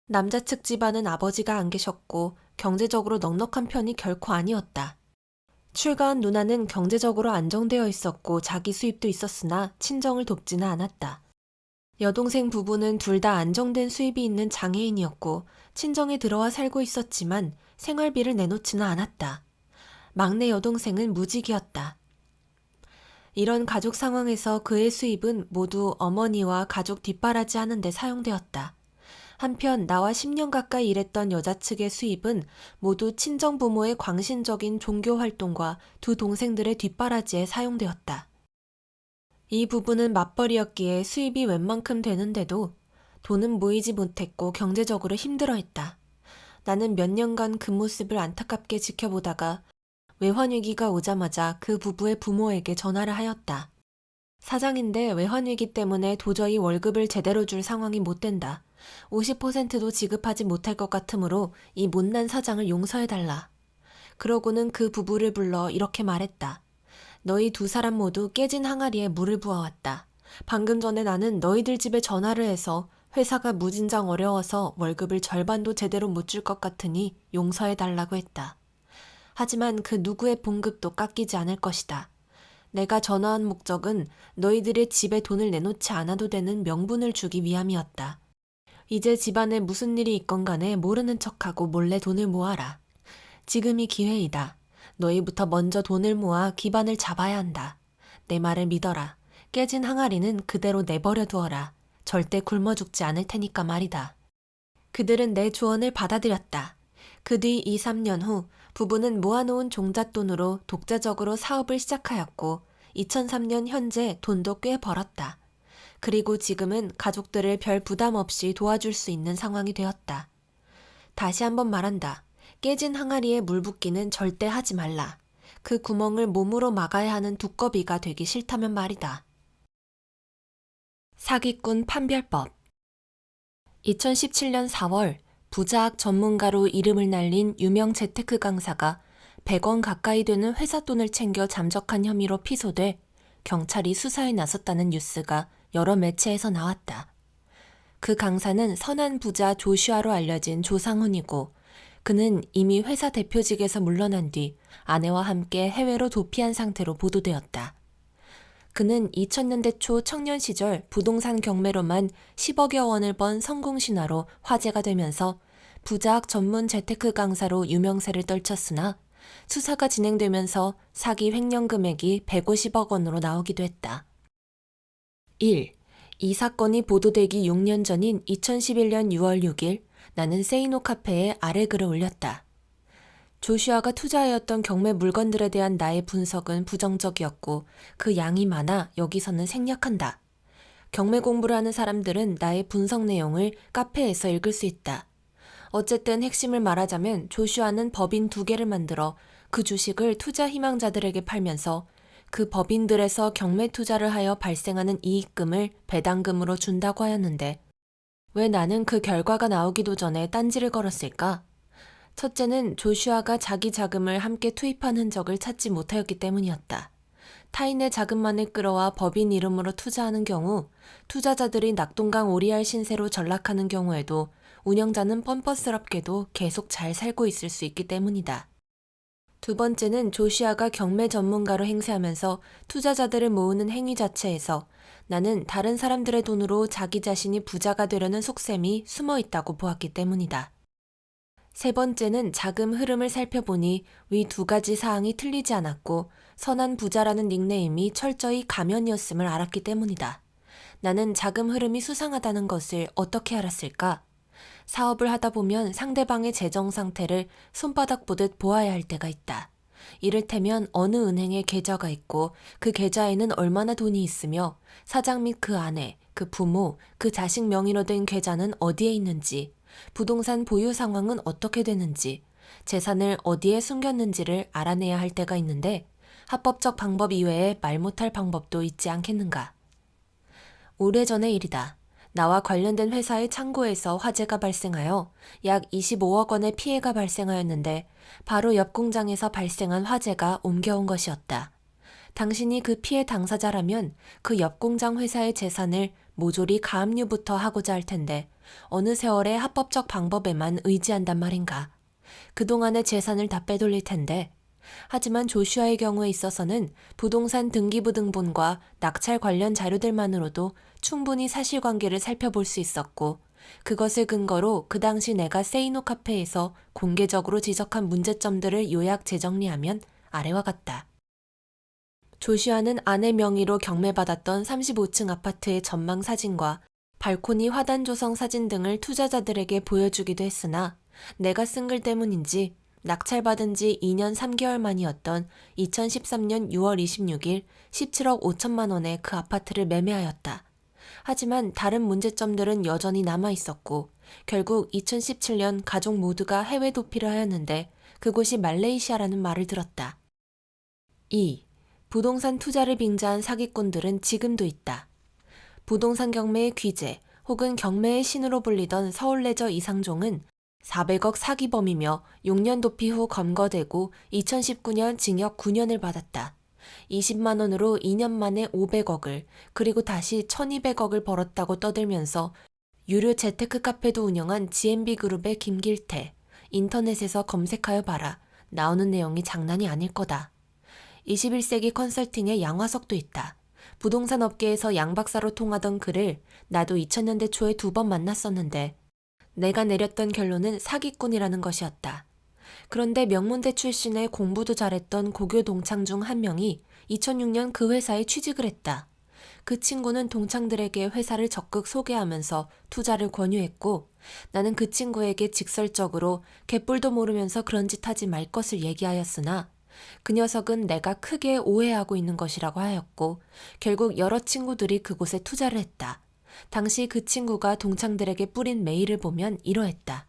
남자 측 집안은 아버지가 안 계셨고 경제적으로 넉넉한 편이 결코 아니었다. 출가한 누나는 경제적으로 안정되어 있었고 자기 수입도 있었으나 친정을 돕지는 않았다. 여동생 부부는 둘 다 안정된 수입이 있는 장애인이었고 친정에 들어와 살고 있었지만 생활비를 내놓지는 않았다. 막내 여동생은 무직이었다. 이런 가족 상황에서 그의 수입은 모두 어머니와 가족 뒷바라지 하는 데 사용되었다. 한편 나와 10년 가까이 일했던 여자 측의 수입은 모두 친정 부모의 광신적인 종교 활동과 두 동생들의 뒷바라지에 사용되었다. 이 부부는 맞벌이였기에 수입이 웬만큼 되는데도 돈은 모이지 못했고 경제적으로 힘들어했다. 나는 몇 년간 그 모습을 안타깝게 지켜보다가 외환위기가 오자마자 그 부부의 부모에게 전화를 하였다. 사장인데 외환위기 때문에 도저히 월급을 제대로 줄 상황이 못 된다. 50%도 지급하지 못할 것 같으므로 이 못난 사장을 용서해달라. 그러고는 그 부부를 불러 이렇게 말했다. 너희 두 사람 모두 깨진 항아리에 물을 부어왔다. 방금 전에 나는 너희들 집에 전화를 해서 회사가 무진장 어려워서 월급을 절반도 제대로 못 줄 것 같으니 용서해달라고 했다. 하지만 그 누구의 봉급도 깎이지 않을 것이다. 내가 전화한 목적은 너희들의 집에 돈을 내놓지 않아도 되는 명분을 주기 위함이었다. 이제 집안에 무슨 일이 있건 간에 모르는 척하고 몰래 돈을 모아라. 지금이 기회이다. 너희부터 먼저 돈을 모아 기반을 잡아야 한다. 내 말을 믿어라. 깨진 항아리는 그대로 내버려 두어라. 절대 굶어 죽지 않을 테니까 말이다. 그들은 내 조언을 받아들였다. 그 뒤 2, 3년 후 부부는 모아놓은 종잣돈으로 독자적으로 사업을 시작하였고 2003년 현재 돈도 꽤 벌었다. 그리고 지금은 가족들을 별 부담 없이 도와줄 수 있는 상황이 되었다. 다시 한번 말한다. 깨진 항아리에 물 붓기는 절대 하지 말라. 그 구멍을 몸으로 막아야 하는 두꺼비가 되기 싫다면 말이다. 사기꾼 판별법. 2017년 4월 부자학 전문가로 이름을 날린 유명 재테크 강사가 100원 가까이 되는 회사 돈을 챙겨 잠적한 혐의로 피소돼 경찰이 수사에 나섰다는 뉴스가 여러 매체에서 나왔다. 그 강사는 선한 부자 조슈아로 알려진 조상훈이고 그는 이미 회사 대표직에서 물러난 뒤 아내와 함께 해외로 도피한 상태로 보도되었다. 그는 2000년대 초 청년 시절 부동산 경매로만 10억여 원을 번 성공신화로 화제가 되면서 부자학 전문 재테크 강사로 유명세를 떨쳤으나 수사가 진행되면서 사기 횡령 금액이 150억 원으로 나오기도 했다. 1. 이 사건이 보도되기 6년 전인 2011년 6월 6일 나는 세이노 카페에 아래 글을 올렸다. 조슈아가 투자하였던 경매 물건들에 대한 나의 분석은 부정적이었고 그 양이 많아 여기서는 생략한다. 경매 공부를 하는 사람들은 나의 분석 내용을 카페에서 읽을 수 있다. 어쨌든 핵심을 말하자면 조슈아는 법인 2개를 만들어 그 주식을 투자 희망자들에게 팔면서 그 법인들에서 경매 투자를 하여 발생하는 이익금을 배당금으로 준다고 하였는데 왜 나는 그 결과가 나오기도 전에 딴지를 걸었을까? 첫째는 조슈아가 자기 자금을 함께 투입한 흔적을 찾지 못하였기 때문이었다. 타인의 자금만을 끌어와 법인 이름으로 투자하는 경우 투자자들이 낙동강 오리알 신세로 전락하는 경우에도 운영자는 뻔뻔스럽게도 계속 잘 살고 있을 수 있기 때문이다. 두 번째는 조슈아가 경매 전문가로 행세하면서 투자자들을 모으는 행위 자체에서 나는 다른 사람들의 돈으로 자기 자신이 부자가 되려는 속셈이 숨어 있다고 보았기 때문이다. 세 번째는 자금 흐름을 살펴보니 위 2가지 사항이 틀리지 않았고 선한 부자라는 닉네임이 철저히 가면이었음을 알았기 때문이다. 나는 자금 흐름이 수상하다는 것을 어떻게 알았을까? 사업을 하다 보면 상대방의 재정 상태를 손바닥 보듯 보아야 할 때가 있다. 이를테면 어느 은행에 계좌가 있고 그 계좌에는 얼마나 돈이 있으며 사장 및 그 아내, 그 부모, 그 자식 명의로 된 계좌는 어디에 있는지, 부동산 보유 상황은 어떻게 되는지, 재산을 어디에 숨겼는지를 알아내야 할 때가 있는데 합법적 방법 이외에 말 못할 방법도 있지 않겠는가. 오래전의 일이다. 나와 관련된 회사의 창고에서 화재가 발생하여 약 25억 원의 피해가 발생하였는데 바로 옆 공장에서 발생한 화재가 옮겨온 것이었다. 당신이 그 피해 당사자라면 그 옆 공장 회사의 재산을 모조리 가압류부터 하고자 할 텐데 어느 세월에 합법적 방법에만 의지한단 말인가. 그동안의 재산을 다 빼돌릴 텐데. 하지만 조슈아의 경우에 있어서는 부동산 등기부 등본과 낙찰 관련 자료들만으로도 충분히 사실관계를 살펴볼 수 있었고 그것을 근거로 그 당시 내가 세이노 카페에서 공개적으로 지적한 문제점들을 요약 재정리하면 아래와 같다. 조슈아는 아내 명의로 경매받았던 35층 아파트의 전망 사진과 발코니 화단 조성 사진 등을 투자자들에게 보여주기도 했으나 내가 쓴 글 때문인지 낙찰받은 지 2년 3개월 만이었던 2013년 6월 26일 17억 5천만 원에 그 아파트를 매매하였다. 하지만 다른 문제점들은 여전히 남아있었고 결국 2017년 가족 모두가 해외 도피를 하였는데 그곳이 말레이시아라는 말을 들었다. 2. 부동산 투자를 빙자한 사기꾼들은 지금도 있다. 부동산 경매의 귀재 혹은 경매의 신으로 불리던 서울레저 이상종은 400억 사기범이며 6년 도피 후 검거되고 2019년 징역 9년을 받았다. 20만 원으로 2년 만에 500억을 그리고 다시 1200억을 벌었다고 떠들면서 유료 재테크 카페도 운영한 GMB 그룹의 김길태, 인터넷에서 검색하여 봐라. 나오는 내용이 장난이 아닐 거다. 21세기 컨설팅의 양화석도 있다. 부동산 업계에서 양 박사로 통하던 그를 나도 2000년대 초에 2번 만났었는데 내가 내렸던 결론은 사기꾼이라는 것이었다. 그런데 명문대 출신의 공부도 잘했던 고교 동창 중 한 명이 2006년 그 회사에 취직을 했다. 그 친구는 동창들에게 회사를 적극 소개하면서 투자를 권유했고 나는 그 친구에게 직설적으로 개뿔도 모르면서 그런 짓 하지 말 것을 얘기하였으나 그 녀석은 내가 크게 오해하고 있는 것이라고 하였고 결국 여러 친구들이 그곳에 투자를 했다. 당시 그 친구가 동창들에게 뿌린 메일을 보면 이러했다.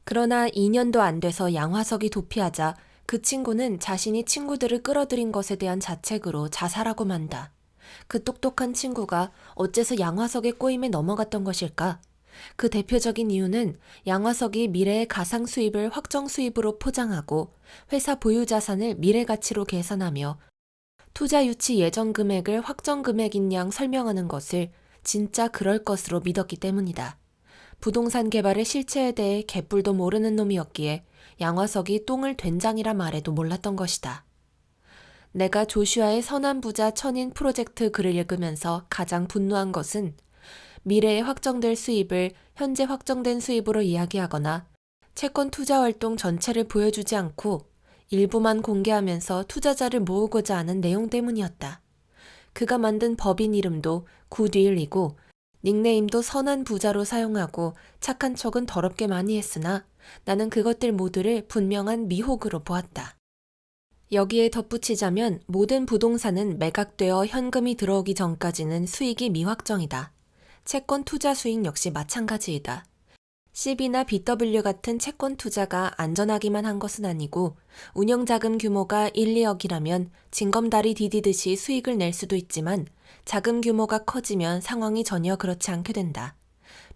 그러나 2년도 안 돼서 양화석이 도피하자 그 친구는 자신이 친구들을 끌어들인 것에 대한 자책으로 자살하고 만다. 그 똑똑한 친구가 어째서 양화석의 꼬임에 넘어갔던 것일까? 그 대표적인 이유는 양화석이 미래의 가상 수입을 확정 수입으로 포장하고 회사 보유 자산을 미래 가치로 계산하며 투자 유치 예정 금액을 확정 금액인 양 설명하는 것을 진짜 그럴 것으로 믿었기 때문이다. 부동산 개발의 실체에 대해 개뿔도 모르는 놈이었기에 양화석이 똥을 된장이라 말해도 몰랐던 것이다. 내가 조슈아의 선한 부자 천인 프로젝트 글을 읽으면서 가장 분노한 것은 미래에 확정될 수입을 현재 확정된 수입으로 이야기하거나 채권 투자 활동 전체를 보여주지 않고 일부만 공개하면서 투자자를 모으고자 하는 내용 때문이었다. 그가 만든 법인 이름도 굿윌이고 닉네임도 선한 부자로 사용하고 착한 척은 더럽게 많이 했으나 나는 그것들 모두를 분명한 미혹으로 보았다. 여기에 덧붙이자면 모든 부동산은 매각되어 현금이 들어오기 전까지는 수익이 미확정이다. 채권 투자 수익 역시 마찬가지이다. CB나 BW 같은 채권 투자가 안전하기만 한 것은 아니고 운영자금 규모가 1, 2억이라면 징검다리 디디듯이 수익을 낼 수도 있지만 자금 규모가 커지면 상황이 전혀 그렇지 않게 된다.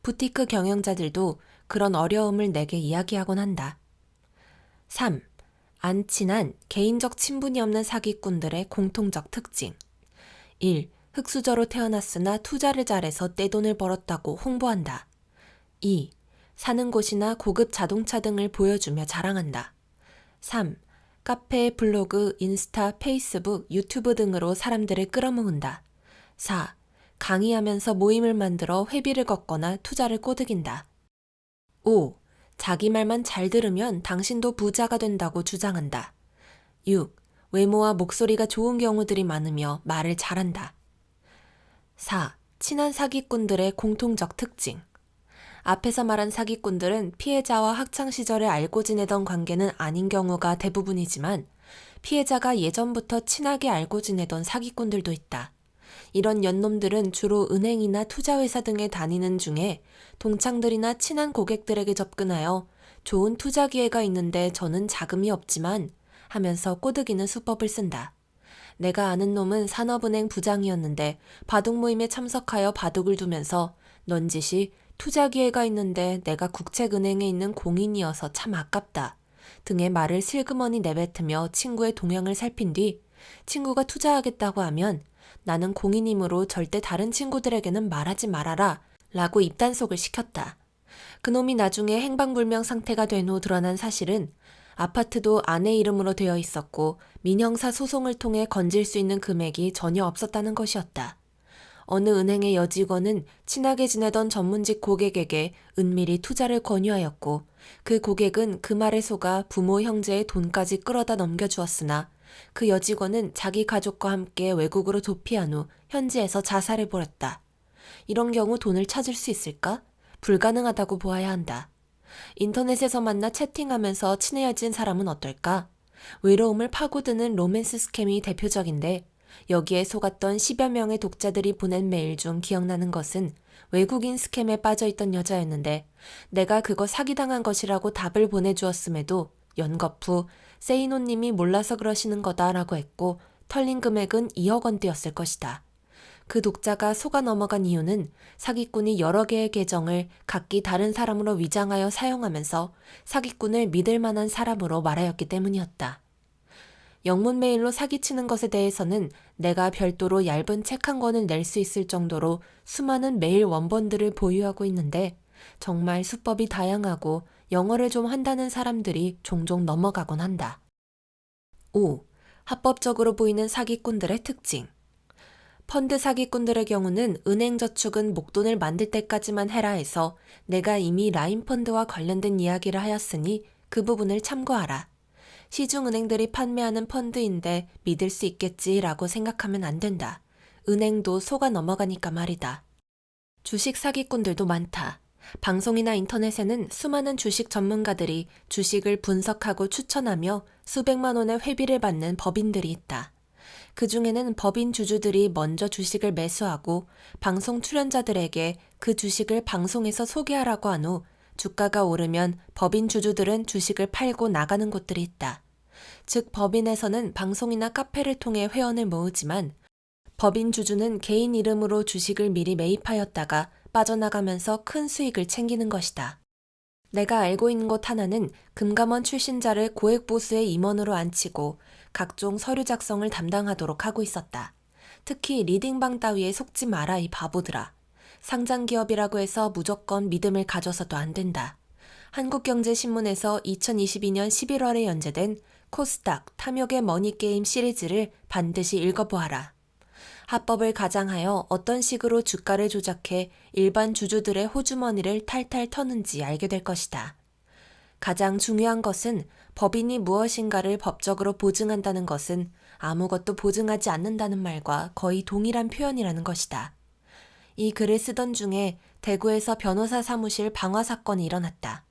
부티크 경영자들도 그런 어려움을 내게 이야기하곤 한다. 3. 안 친한 개인적 친분이 없는 사기꾼들의 공통적 특징. 1. 흙수저로 태어났으나 투자를 잘해서 떼돈을 벌었다고 홍보한다. 2. 사는 곳이나 고급 자동차 등을 보여주며 자랑한다. 3. 카페, 블로그, 인스타, 페이스북, 유튜브 등으로 사람들을 끌어모은다. 4. 강의하면서 모임을 만들어 회비를 걷거나 투자를 꼬드긴다. 5. 자기 말만 잘 들으면 당신도 부자가 된다고 주장한다. 6. 외모와 목소리가 좋은 경우들이 많으며 말을 잘한다. 4. 친한 사기꾼들의 공통적 특징. 앞에서 말한 사기꾼들은 피해자와 학창시절에 알고 지내던 관계는 아닌 경우가 대부분이지만 피해자가 예전부터 친하게 알고 지내던 사기꾼들도 있다. 이런 연놈들은 주로 은행이나 투자회사 등에 다니는 중에 동창들이나 친한 고객들에게 접근하여 좋은 투자 기회가 있는데 저는 자금이 없지만 하면서 꼬드기는 수법을 쓴다. 내가 아는 놈은 산업은행 부장이었는데 바둑 모임에 참석하여 바둑을 두면서 넌지시 투자 기회가 있는데 내가 국책은행에 있는 공인이어서 참 아깝다 등의 말을 슬그머니 내뱉으며 친구의 동향을 살핀 뒤 친구가 투자하겠다고 하면 나는 공인이므로 절대 다른 친구들에게는 말하지 말아라 라고 입단속을 시켰다. 그놈이 나중에 행방불명 상태가 된 후 드러난 사실은 아파트도 아내 이름으로 되어 있었고 민형사 소송을 통해 건질 수 있는 금액이 전혀 없었다는 것이었다. 어느 은행의 여직원은 친하게 지내던 전문직 고객에게 은밀히 투자를 권유하였고 그 고객은 그 말에 속아 부모 형제의 돈까지 끌어다 넘겨주었으나 그 여직원은 자기 가족과 함께 외국으로 도피한 후 현지에서 자살해 버렸다. 이런 경우 돈을 찾을 수 있을까? 불가능하다고 보아야 한다. 인터넷에서 만나 채팅하면서 친해진 사람은 어떨까? 외로움을 파고드는 로맨스 스캠이 대표적인데 여기에 속았던 10여 명의 독자들이 보낸 메일 중 기억나는 것은 외국인 스캠에 빠져있던 여자였는데 내가 그거 사기당한 것이라고 답을 보내주었음에도 연거푸 세이노님이 몰라서 그러시는 거다라고 했고 털린 금액은 2억 원대였을 것이다. 그 독자가 속아 넘어간 이유는 사기꾼이 여러 개의 계정을 각기 다른 사람으로 위장하여 사용하면서 사기꾼을 믿을 만한 사람으로 말하였기 때문이었다. 영문 메일로 사기치는 것에 대해서는 내가 별도로 얇은 책 한 권을 낼 수 있을 정도로 수많은 메일 원본들을 보유하고 있는데 정말 수법이 다양하고 영어를 좀 한다는 사람들이 종종 넘어가곤 한다. 5. 합법적으로 보이는 사기꾼들의 특징. 펀드 사기꾼들의 경우는 은행 저축은 목돈을 만들 때까지만 해라 해서 내가 이미 라인펀드와 관련된 이야기를 하였으니 그 부분을 참고하라. 시중은행들이 판매하는 펀드인데 믿을 수 있겠지라고 생각하면 안 된다. 은행도 속아 넘어가니까 말이다. 주식 사기꾼들도 많다. 방송이나 인터넷에는 수많은 주식 전문가들이 주식을 분석하고 추천하며 수백만 원의 회비를 받는 법인들이 있다. 그 중에는 법인 주주들이 먼저 주식을 매수하고 방송 출연자들에게 그 주식을 방송에서 소개하라고 한 후 주가가 오르면 법인 주주들은 주식을 팔고 나가는 곳들이 있다. 즉 법인에서는 방송이나 카페를 통해 회원을 모으지만 법인 주주는 개인 이름으로 주식을 미리 매입하였다가 빠져나가면서 큰 수익을 챙기는 것이다. 내가 알고 있는 곳 하나는 금감원 출신자를 고액보수의 임원으로 앉히고 각종 서류 작성을 담당하도록 하고 있었다. 특히 리딩방 따위에 속지 마라 이 바보들아. 상장기업이라고 해서 무조건 믿음을 가져서도 안 된다. 한국경제신문에서 2022년 11월에 연재된 코스닥 탐욕의 머니게임 시리즈를 반드시 읽어보아라. 합법을 가장하여 어떤 식으로 주가를 조작해 일반 주주들의 호주머니를 탈탈 터는지 알게 될 것이다. 가장 중요한 것은 법인이 무엇인가를 법적으로 보증한다는 것은 아무것도 보증하지 않는다는 말과 거의 동일한 표현이라는 것이다. 이 글을 쓰던 중에 대구에서 변호사 사무실 방화 사건이 일어났다.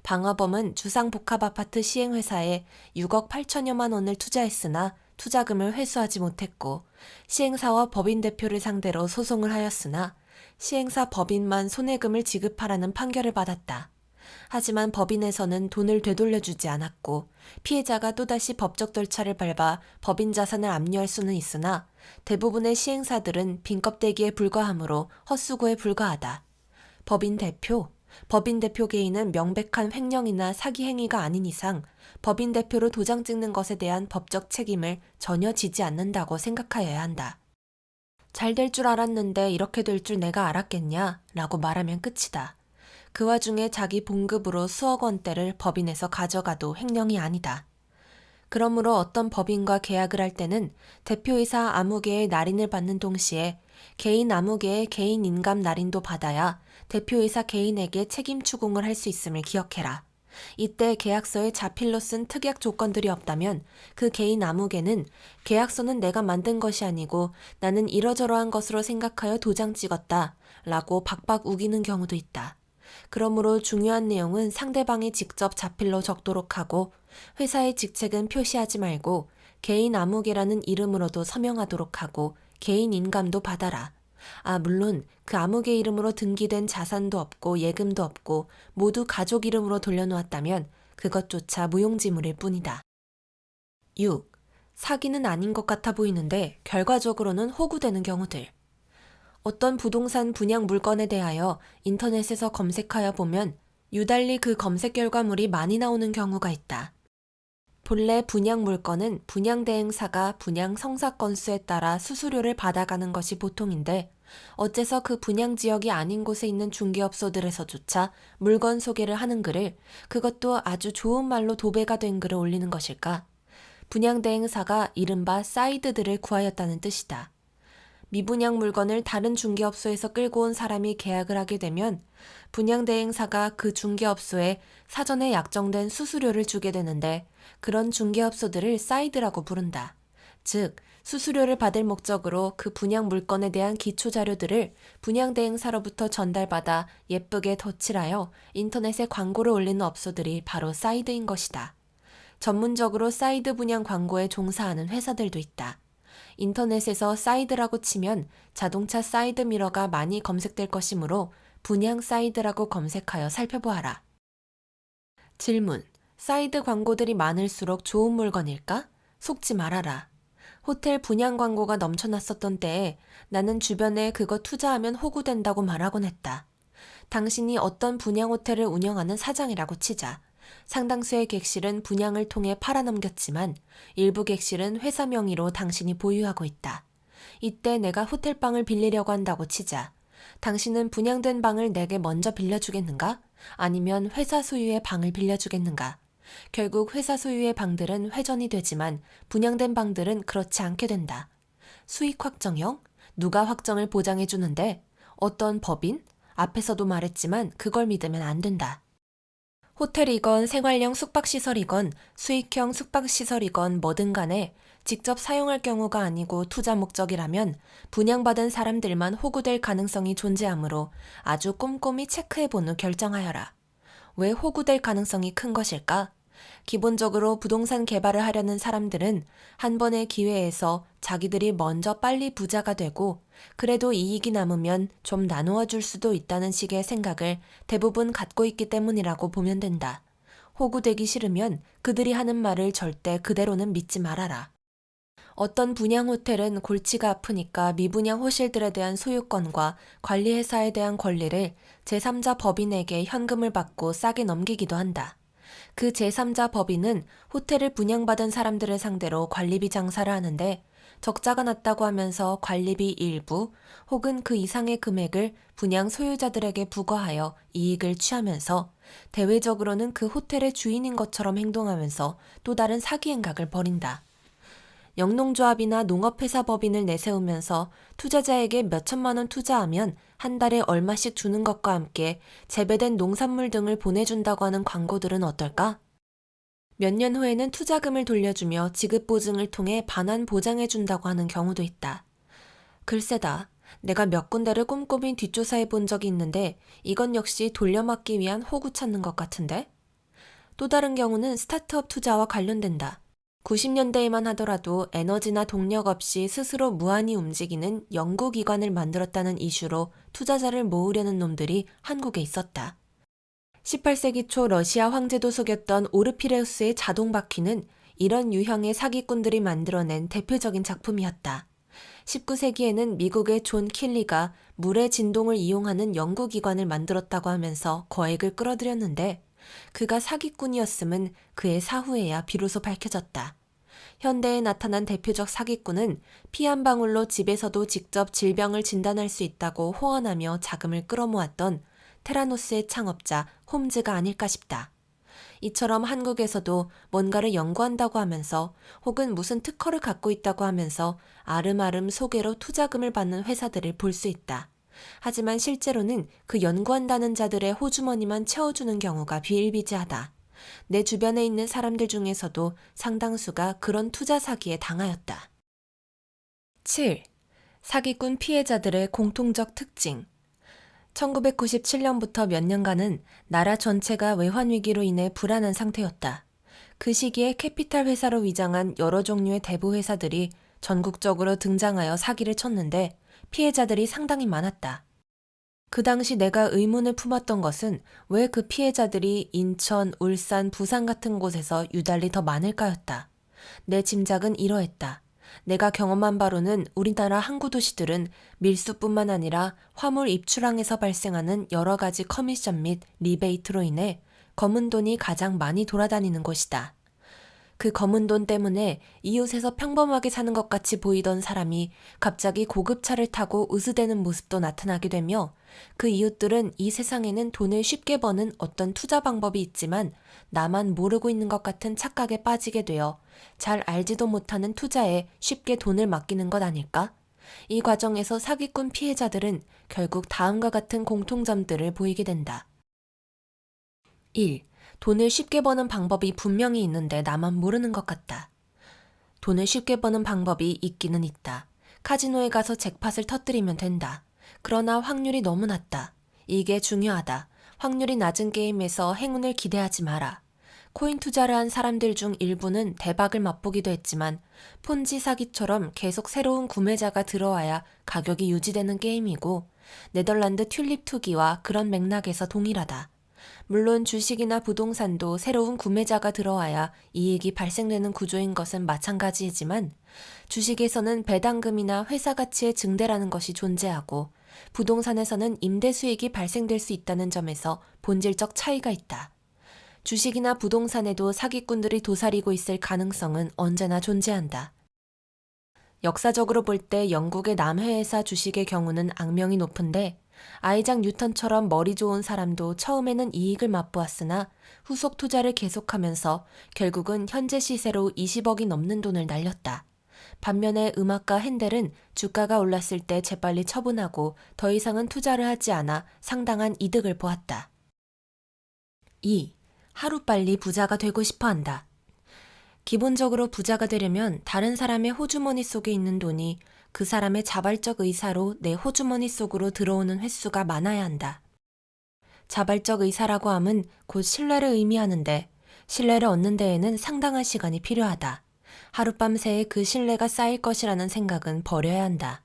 방화범은 주상복합아파트 시행회사에 6억 8천여만 원을 투자했으나 투자금을 회수하지 못했고 시행사와 법인 대표를 상대로 소송을 하였으나 시행사 법인만 손해금을 지급하라는 판결을 받았다. 하지만 법인에서는 돈을 되돌려주지 않았고 피해자가 또다시 법적 절차를 밟아 법인 자산을 압류할 수는 있으나 대부분의 시행사들은 빈껍데기에 불과하므로 헛수고에 불과하다. 법인 대표 개인은 명백한 횡령이나 사기 행위가 아닌 이상 법인 대표로 도장 찍는 것에 대한 법적 책임을 전혀 지지 않는다고 생각하여야 한다. 잘 될 줄 알았는데 이렇게 될 줄 내가 알았겠냐? 라고 말하면 끝이다. 그 와중에 자기 봉급으로 수억 원대를 법인에서 가져가도 횡령이 아니다. 그러므로 어떤 법인과 계약을 할 때는 대표이사 아무개의 날인을 받는 동시에 개인 아무개의 개인 인감 날인도 받아야 대표이사 개인에게 책임 추궁을 할 수 있음을 기억해라. 이때 계약서에 자필로 쓴 특약 조건들이 없다면 그 개인 아무개는 계약서는 내가 만든 것이 아니고 나는 이러저러한 것으로 생각하여 도장 찍었다 라고 박박 우기는 경우도 있다. 그러므로 중요한 내용은 상대방이 직접 자필로 적도록 하고 회사의 직책은 표시하지 말고 개인 아무개라는 이름으로도 서명하도록 하고 개인 인감도 받아라. 물론 그 아무개 이름으로 등기된 자산도 없고 예금도 없고 모두 가족 이름으로 돌려놓았다면 그것조차 무용지물일 뿐이다. 6. 사기는 아닌 것 같아 보이는데 결과적으로는 호구되는 경우들. 어떤 부동산 분양 물건에 대하여 인터넷에서 검색하여 보면 유달리 그 검색 결과물이 많이 나오는 경우가 있다. 본래 분양 물건은 분양 대행사가 분양 성사 건수에 따라 수수료를 받아가는 것이 보통인데 어째서 그 분양 지역이 아닌 곳에 있는 중개업소들에서조차 물건 소개를 하는 글을, 그것도 아주 좋은 말로 도배가 된 글을 올리는 것일까? 분양 대행사가 이른바 사이드들을 구하였다는 뜻이다. 미분양 물건을 다른 중개업소에서 끌고 온 사람이 계약을 하게 되면 분양 대행사가 그 중개업소에 사전에 약정된 수수료를 주게 되는데 그런 중개업소들을 사이드라고 부른다. 즉, 수수료를 받을 목적으로 그 분양 물건에 대한 기초 자료들을 분양 대행사로부터 전달받아 예쁘게 덧칠하여 인터넷에 광고를 올리는 업소들이 바로 사이드인 것이다. 전문적으로 사이드 분양 광고에 종사하는 회사들도 있다. 인터넷에서 사이드라고 치면 자동차 사이드 미러가 많이 검색될 것이므로 분양 사이드라고 검색하여 살펴보아라. 질문. 사이드 광고들이 많을수록 좋은 물건일까? 속지 말아라. 호텔 분양 광고가 넘쳐났었던 때에 나는 주변에 그거 투자하면 호구된다고 말하곤 했다. 당신이 어떤 분양 호텔을 운영하는 사장이라고 치자. 상당수의 객실은 분양을 통해 팔아넘겼지만 일부 객실은 회사 명의로 당신이 보유하고 있다. 이때 내가 호텔방을 빌리려고 한다고 치자. 당신은 분양된 방을 내게 먼저 빌려주겠는가? 아니면 회사 소유의 방을 빌려주겠는가? 결국 회사 소유의 방들은 회전이 되지만 분양된 방들은 그렇지 않게 된다. 수익 확정형? 누가 확정을 보장해 주는데? 어떤 법인? 앞에서도 말했지만 그걸 믿으면 안 된다. 호텔이건 생활형 숙박시설이건 수익형 숙박시설이건 뭐든 간에 직접 사용할 경우가 아니고 투자 목적이라면 분양받은 사람들만 호구될 가능성이 존재하므로 아주 꼼꼼히 체크해본 후 결정하여라. 왜 호구될 가능성이 큰 것일까? 기본적으로 부동산 개발을 하려는 사람들은 한 번의 기회에서 자기들이 먼저 빨리 부자가 되고 그래도 이익이 남으면 좀 나누어 줄 수도 있다는 식의 생각을 대부분 갖고 있기 때문이라고 보면 된다. 호구되기 싫으면 그들이 하는 말을 절대 그대로는 믿지 말아라. 어떤 분양 호텔은 골치가 아프니까 미분양 호실들에 대한 소유권과 관리회사에 대한 권리를 제3자 법인에게 현금을 받고 싸게 넘기기도 한다. 그 제3자 법인은 호텔을 분양받은 사람들을 상대로 관리비 장사를 하는데 적자가 났다고 하면서 관리비 일부 혹은 그 이상의 금액을 분양 소유자들에게 부과하여 이익을 취하면서 대외적으로는 그 호텔의 주인인 것처럼 행동하면서 또 다른 사기 행각을 벌인다. 영농조합이나 농업회사 법인을 내세우면서 투자자에게 몇천만 원 투자하면 한 달에 얼마씩 주는 것과 함께 재배된 농산물 등을 보내준다고 하는 광고들은 어떨까? 몇 년 후에는 투자금을 돌려주며 지급 보증을 통해 반환 보장해준다고 하는 경우도 있다. 글쎄다. 내가 몇 군데를 꼼꼼히 뒷조사해 본 적이 있는데 이건 역시 돌려막기 위한 호구 찾는 것 같은데? 또 다른 경우는 스타트업 투자와 관련된다. 90년대에만 하더라도 에너지나 동력 없이 스스로 무한히 움직이는 연구기관을 만들었다는 이슈로 투자자를 모으려는 놈들이 한국에 있었다. 18세기 초 러시아 황제도 속였던 오르피레우스의 자동바퀴는 이런 유형의 사기꾼들이 만들어낸 대표적인 작품이었다. 19세기에는 미국의 존 킬리가 물의 진동을 이용하는 연구기관을 만들었다고 하면서 거액을 끌어들였는데 그가 사기꾼이었음은 그의 사후에야 비로소 밝혀졌다. 현대에 나타난 대표적 사기꾼은 피 한 방울로 집에서도 직접 질병을 진단할 수 있다고 호언하며 자금을 끌어모았던 테라노스의 창업자 홈즈가 아닐까 싶다. 이처럼 한국에서도 뭔가를 연구한다고 하면서 혹은 무슨 특허를 갖고 있다고 하면서 아름아름 소개로 투자금을 받는 회사들을 볼 수 있다. 하지만 실제로는 그 연구한다는 자들의 호주머니만 채워주는 경우가 비일비재하다. 내 주변에 있는 사람들 중에서도 상당수가 그런 투자 사기에 당하였다. 7. 사기꾼 피해자들의 공통적 특징. 1997년부터 몇 년간은 나라 전체가 외환위기로 인해 불안한 상태였다. 그 시기에 캐피탈 회사로 위장한 여러 종류의 대부 회사들이 전국적으로 등장하여 사기를 쳤는데 피해자들이 상당히 많았다. 그 당시 내가 의문을 품었던 것은 왜 그 피해자들이 인천, 울산, 부산 같은 곳에서 유달리 더 많을까였다. 내 짐작은 이러했다. 내가 경험한 바로는 우리나라 항구 도시들은 밀수뿐만 아니라 화물 입출항에서 발생하는 여러 가지 커미션 및 리베이트로 인해 검은 돈이 가장 많이 돌아다니는 곳이다. 그 검은 돈 때문에 이웃에서 평범하게 사는 것 같이 보이던 사람이 갑자기 고급차를 타고 으스대는 모습도 나타나게 되며 그 이웃들은 이 세상에는 돈을 쉽게 버는 어떤 투자 방법이 있지만 나만 모르고 있는 것 같은 착각에 빠지게 되어 잘 알지도 못하는 투자에 쉽게 돈을 맡기는 것 아닐까? 이 과정에서 사기꾼 피해자들은 결국 다음과 같은 공통점들을 보이게 된다. 1. 돈을 쉽게 버는 방법이 분명히 있는데 나만 모르는 것 같다. 돈을 쉽게 버는 방법이 있기는 있다. 카지노에 가서 잭팟을 터뜨리면 된다. 그러나 확률이 너무 낮다. 이게 중요하다. 확률이 낮은 게임에서 행운을 기대하지 마라. 코인 투자를 한 사람들 중 일부는 대박을 맛보기도 했지만 폰지 사기처럼 계속 새로운 구매자가 들어와야 가격이 유지되는 게임이고 네덜란드 튤립 투기와 그런 맥락에서 동일하다. 물론 주식이나 부동산도 새로운 구매자가 들어와야 이익이 발생되는 구조인 것은 마찬가지이지만 주식에서는 배당금이나 회사 가치의 증대라는 것이 존재하고 부동산에서는 임대 수익이 발생될 수 있다는 점에서 본질적 차이가 있다. 주식이나 부동산에도 사기꾼들이 도사리고 있을 가능성은 언제나 존재한다. 역사적으로 볼 때 영국의 남해회사 주식의 경우는 악명이 높은데 아이작 뉴턴처럼 머리 좋은 사람도 처음에는 이익을 맛보았으나 후속 투자를 계속하면서 결국은 현재 시세로 20억이 넘는 돈을 날렸다. 반면에 음악가 핸델은 주가가 올랐을 때 재빨리 처분하고 더 이상은 투자를 하지 않아 상당한 이득을 보았다. 2. 하루빨리 부자가 되고 싶어 한다. 기본적으로 부자가 되려면 다른 사람의 호주머니 속에 있는 돈이 그 사람의 자발적 의사로 내 호주머니 속으로 들어오는 횟수가 많아야 한다. 자발적 의사라고 함은 곧 신뢰를 의미하는데 신뢰를 얻는 데에는 상당한 시간이 필요하다. 하룻밤 새에 그 신뢰가 쌓일 것이라는 생각은 버려야 한다.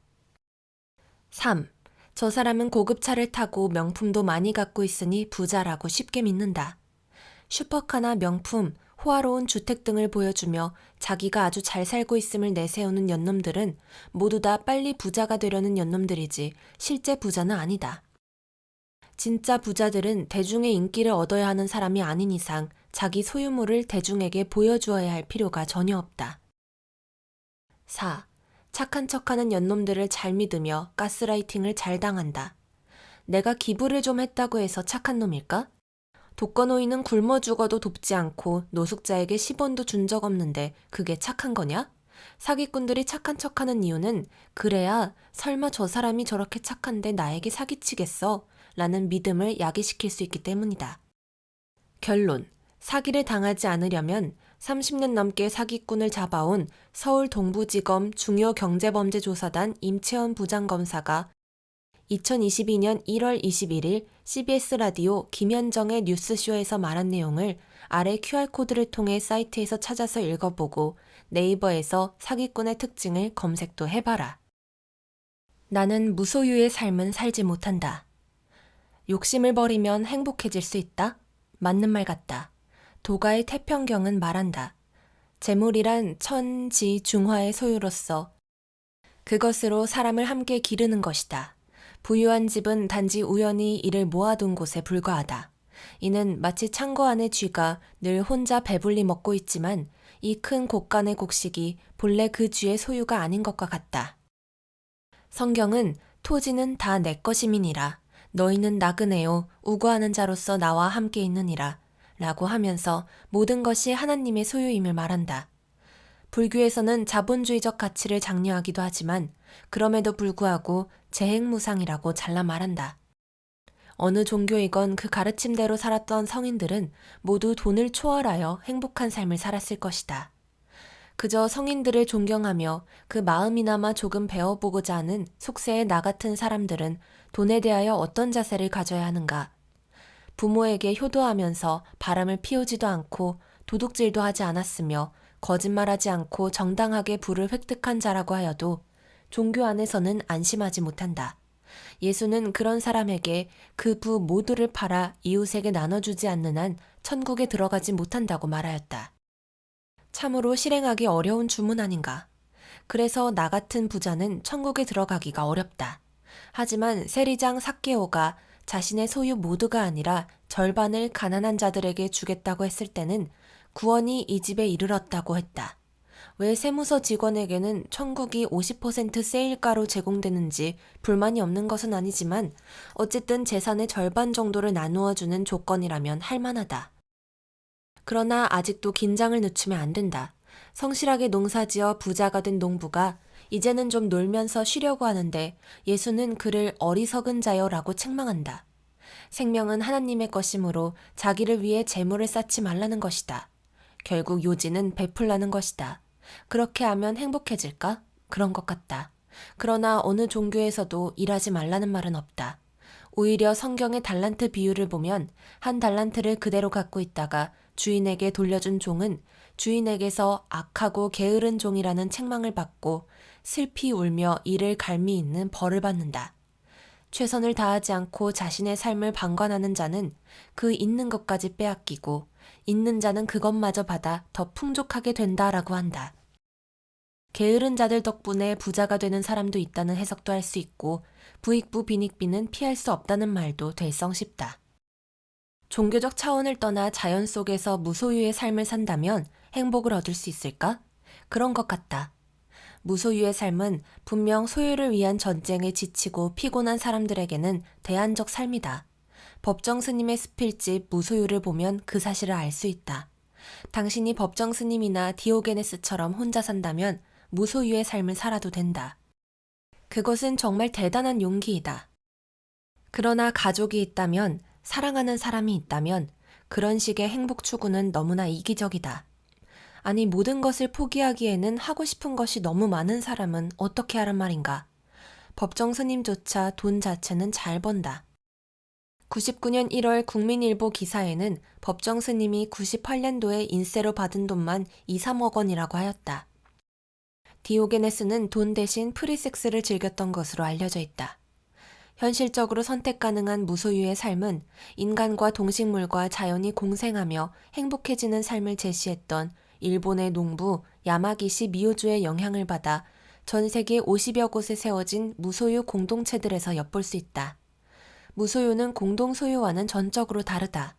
3. 저 사람은 고급차를 타고 명품도 많이 갖고 있으니 부자라고 쉽게 믿는다. 슈퍼카나 명품, 호화로운 주택 등을 보여주며 자기가 아주 잘 살고 있음을 내세우는 연놈들은 모두 다 빨리 부자가 되려는 연놈들이지 실제 부자는 아니다. 진짜 부자들은 대중의 인기를 얻어야 하는 사람이 아닌 이상 자기 소유물을 대중에게 보여주어야 할 필요가 전혀 없다. 4. 착한 척하는 연놈들을 잘 믿으며 가스라이팅을 잘 당한다. 내가 기부를 좀 했다고 해서 착한 놈일까? 독거노인은 굶어 죽어도 돕지 않고 노숙자에게 10원도 준 적 없는데 그게 착한 거냐? 사기꾼들이 착한 척하는 이유는 그래야 설마 저 사람이 저렇게 착한데 나에게 사기치겠어? 라는 믿음을 야기시킬 수 있기 때문이다. 결론, 사기를 당하지 않으려면 30년 넘게 사기꾼을 잡아온 서울 동부지검 중요경제범죄조사단 임채원 부장검사가 2022년 1월 21일 CBS 라디오 김현정의 뉴스쇼에서 말한 내용을 아래 QR코드를 통해 사이트에서 찾아서 읽어보고 네이버에서 사기꾼의 특징을 검색도 해봐라. 나는 무소유의 삶은 살지 못한다. 욕심을 버리면 행복해질 수 있다? 맞는 말 같다. 도가의 태평경은 말한다. 재물이란 천지 중화의 소유로서 그것으로 사람을 함께 기르는 것이다. 부유한 집은 단지 우연히 이를 모아둔 곳에 불과하다. 이는 마치 창고 안의 쥐가 늘 혼자 배불리 먹고 있지만 이 큰 곡간의 곡식이 본래 그 쥐의 소유가 아닌 것과 같다. 성경은 토지는 다 내 것임이니라. 너희는 나그네요 우고하는 자로서 나와 함께 있느니라. 라고 하면서 모든 것이 하나님의 소유임을 말한다. 불교에서는 자본주의적 가치를 장려하기도 하지만 그럼에도 불구하고 재행무상이라고 잘라 말한다. 어느 종교이건 그 가르침대로 살았던 성인들은 모두 돈을 초월하여 행복한 삶을 살았을 것이다. 그저 성인들을 존경하며 그 마음이나마 조금 배워보고자 하는 속세의 나 같은 사람들은 돈에 대하여 어떤 자세를 가져야 하는가? 부모에게 효도하면서 바람을 피우지도 않고 도둑질도 하지 않았으며 거짓말하지 않고 정당하게 부를 획득한 자라고 하여도 종교 안에서는 안심하지 못한다. 예수는 그런 사람에게 그 부 모두를 팔아 이웃에게 나눠주지 않는 한 천국에 들어가지 못한다고 말하였다. 참으로 실행하기 어려운 주문 아닌가. 그래서 나 같은 부자는 천국에 들어가기가 어렵다. 하지만 세리장 삭개오가 자신의 소유 모두가 아니라 절반을 가난한 자들에게 주겠다고 했을 때는 구원이 이 집에 이르렀다고 했다. 왜 세무서 직원에게는 천국이 50% 세일가로 제공되는지 불만이 없는 것은 아니지만 어쨌든 재산의 절반 정도를 나누어주는 조건이라면 할만하다. 그러나 아직도 긴장을 늦추면 안 된다. 성실하게 농사지어 부자가 된 농부가 이제는 좀 놀면서 쉬려고 하는데 예수는 그를 어리석은 자여라고 책망한다. 생명은 하나님의 것이므로 자기를 위해 재물을 쌓지 말라는 것이다. 결국 요지는 베풀라는 것이다. 그렇게 하면 행복해질까? 그런 것 같다. 그러나 어느 종교에서도 일하지 말라는 말은 없다. 오히려 성경의 달란트 비유를 보면 한 달란트를 그대로 갖고 있다가 주인에게 돌려준 종은 주인에게서 악하고 게으른 종이라는 책망을 받고 슬피 울며 이를 갈미 잇는 벌을 받는다. 최선을 다하지 않고 자신의 삶을 방관하는 자는 그 있는 것까지 빼앗기고 있는 자는 그것마저 받아 더 풍족하게 된다라고 한다. 게으른 자들 덕분에 부자가 되는 사람도 있다는 해석도 할 수 있고 부익부 빈익빈은 피할 수 없다는 말도 될성싶다. 종교적 차원을 떠나 자연 속에서 무소유의 삶을 산다면 행복을 얻을 수 있을까? 그런 것 같다. 무소유의 삶은 분명 소유를 위한 전쟁에 지치고 피곤한 사람들에게는 대안적 삶이다. 법정 스님의 스필집 무소유를 보면 그 사실을 알 수 있다. 당신이 법정 스님이나 디오게네스처럼 혼자 산다면 무소유의 삶을 살아도 된다. 그것은 정말 대단한 용기이다. 그러나 가족이 있다면, 사랑하는 사람이 있다면 그런 식의 행복 추구는 너무나 이기적이다. 아니, 모든 것을 포기하기에는 하고 싶은 것이 너무 많은 사람은 어떻게 하란 말인가? 법정 스님조차 돈 자체는 잘 번다. 99년 1월 국민일보 기사에는 법정 스님이 98년도에 인세로 받은 돈만 2, 3억 원이라고 하였다. 디오게네스는 돈 대신 프리섹스를 즐겼던 것으로 알려져 있다. 현실적으로 선택 가능한 무소유의 삶은 인간과 동식물과 자연이 공생하며 행복해지는 삶을 제시했던 일본의 농부 야마기시 미요주의 영향을 받아 전 세계 50여 곳에 세워진 무소유 공동체들에서 엿볼 수 있다. 무소유는 공동소유와는 전적으로 다르다.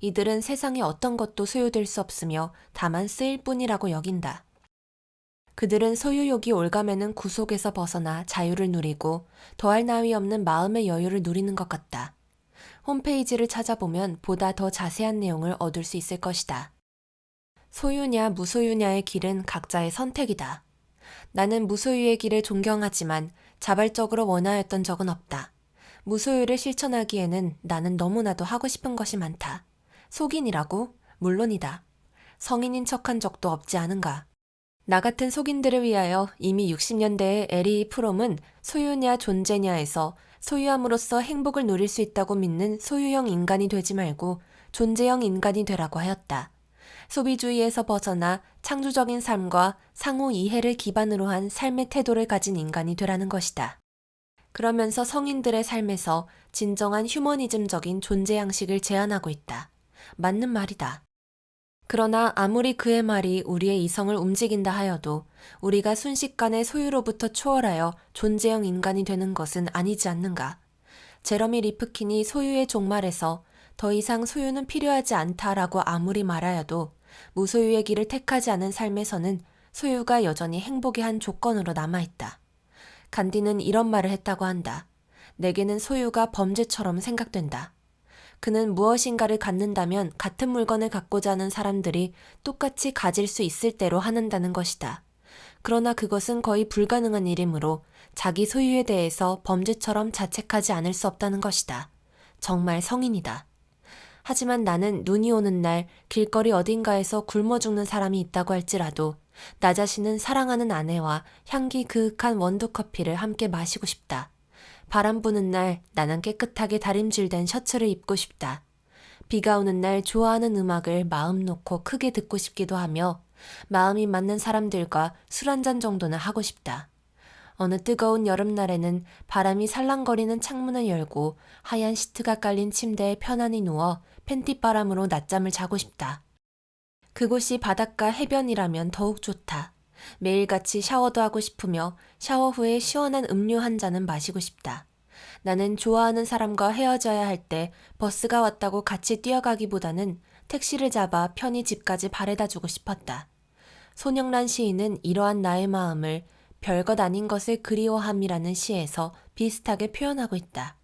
이들은 세상의 어떤 것도 소유될 수 없으며 다만 쓰일 뿐이라고 여긴다. 그들은 소유욕이 올가매는 구속에서 벗어나 자유를 누리고 더할 나위 없는 마음의 여유를 누리는 것 같다. 홈페이지를 찾아보면 보다 더 자세한 내용을 얻을 수 있을 것이다. 소유냐 무소유냐의 길은 각자의 선택이다. 나는 무소유의 길을 존경하지만 자발적으로 원하였던 적은 없다. 무소유를 실천하기에는 나는 너무나도 하고 싶은 것이 많다. 속인이라고? 물론이다. 성인인 척한 적도 없지 않은가. 나 같은 속인들을 위하여 이미 60년대에 에리 프롬은 소유냐 존재냐에서 소유함으로써 행복을 누릴 수 있다고 믿는 소유형 인간이 되지 말고 존재형 인간이 되라고 하였다. 소비주의에서 벗어나 창조적인 삶과 상호 이해를 기반으로 한 삶의 태도를 가진 인간이 되라는 것이다. 그러면서 성인들의 삶에서 진정한 휴머니즘적인 존재 양식을 제안하고 있다. 맞는 말이다. 그러나 아무리 그의 말이 우리의 이성을 움직인다 하여도 우리가 순식간에 소유로부터 초월하여 존재형 인간이 되는 것은 아니지 않는가. 제러미 리프킨이 소유의 종말에서 더 이상 소유는 필요하지 않다라고 아무리 말하여도 무소유의 길을 택하지 않은 삶에서는 소유가 여전히 행복의 한 조건으로 남아있다. 간디는 이런 말을 했다고 한다. 내게는 소유가 범죄처럼 생각된다. 그는 무엇인가를 갖는다면 같은 물건을 갖고자 하는 사람들이 똑같이 가질 수 있을 대로 하는다는 것이다. 그러나 그것은 거의 불가능한 일이므로 자기 소유에 대해서 범죄처럼 자책하지 않을 수 없다는 것이다. 정말 성인이다. 하지만 나는 눈이 오는 날 길거리 어딘가에서 굶어 죽는 사람이 있다고 할지라도 나 자신은 사랑하는 아내와 향기 그윽한 원두커피를 함께 마시고 싶다. 바람 부는 날 나는 깨끗하게 다림질된 셔츠를 입고 싶다. 비가 오는 날 좋아하는 음악을 마음 놓고 크게 듣고 싶기도 하며 마음이 맞는 사람들과 술 한 잔 정도는 하고 싶다. 어느 뜨거운 여름날에는 바람이 살랑거리는 창문을 열고 하얀 시트가 깔린 침대에 편안히 누워 팬티바람으로 낮잠을 자고 싶다. 그곳이 바닷가 해변이라면 더욱 좋다. 매일같이 샤워도 하고 싶으며 샤워 후에 시원한 음료 한 잔은 마시고 싶다. 나는 좋아하는 사람과 헤어져야 할 때 버스가 왔다고 같이 뛰어가기보다는 택시를 잡아 편히 집까지 바래다 주고 싶었다. 손영란 시인은 이러한 나의 마음을 별것 아닌 것을 그리워함이라는 시에서 비슷하게 표현하고 있다.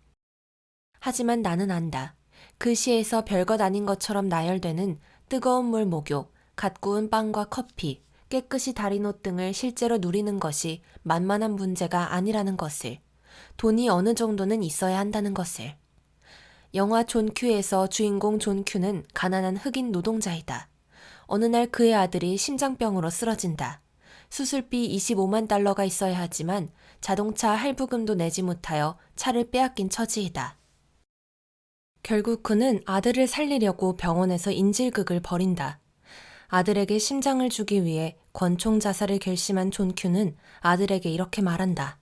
하지만 나는 안다. 그 시에서 별것 아닌 것처럼 나열되는 뜨거운 물 목욕, 갓 구운 빵과 커피, 깨끗이 다린 옷 등을 실제로 누리는 것이 만만한 문제가 아니라는 것을, 돈이 어느 정도는 있어야 한다는 것을. 영화 존 큐에서 주인공 존 큐는 가난한 흑인 노동자이다. 어느 날 그의 아들이 심장병으로 쓰러진다. 수술비 25만 달러가 있어야 하지만 자동차 할부금도 내지 못하여 차를 빼앗긴 처지이다. 결국 그는 아들을 살리려고 병원에서 인질극을 벌인다. 아들에게 심장을 주기 위해 권총 자살을 결심한 존 큐는 아들에게 이렇게 말한다.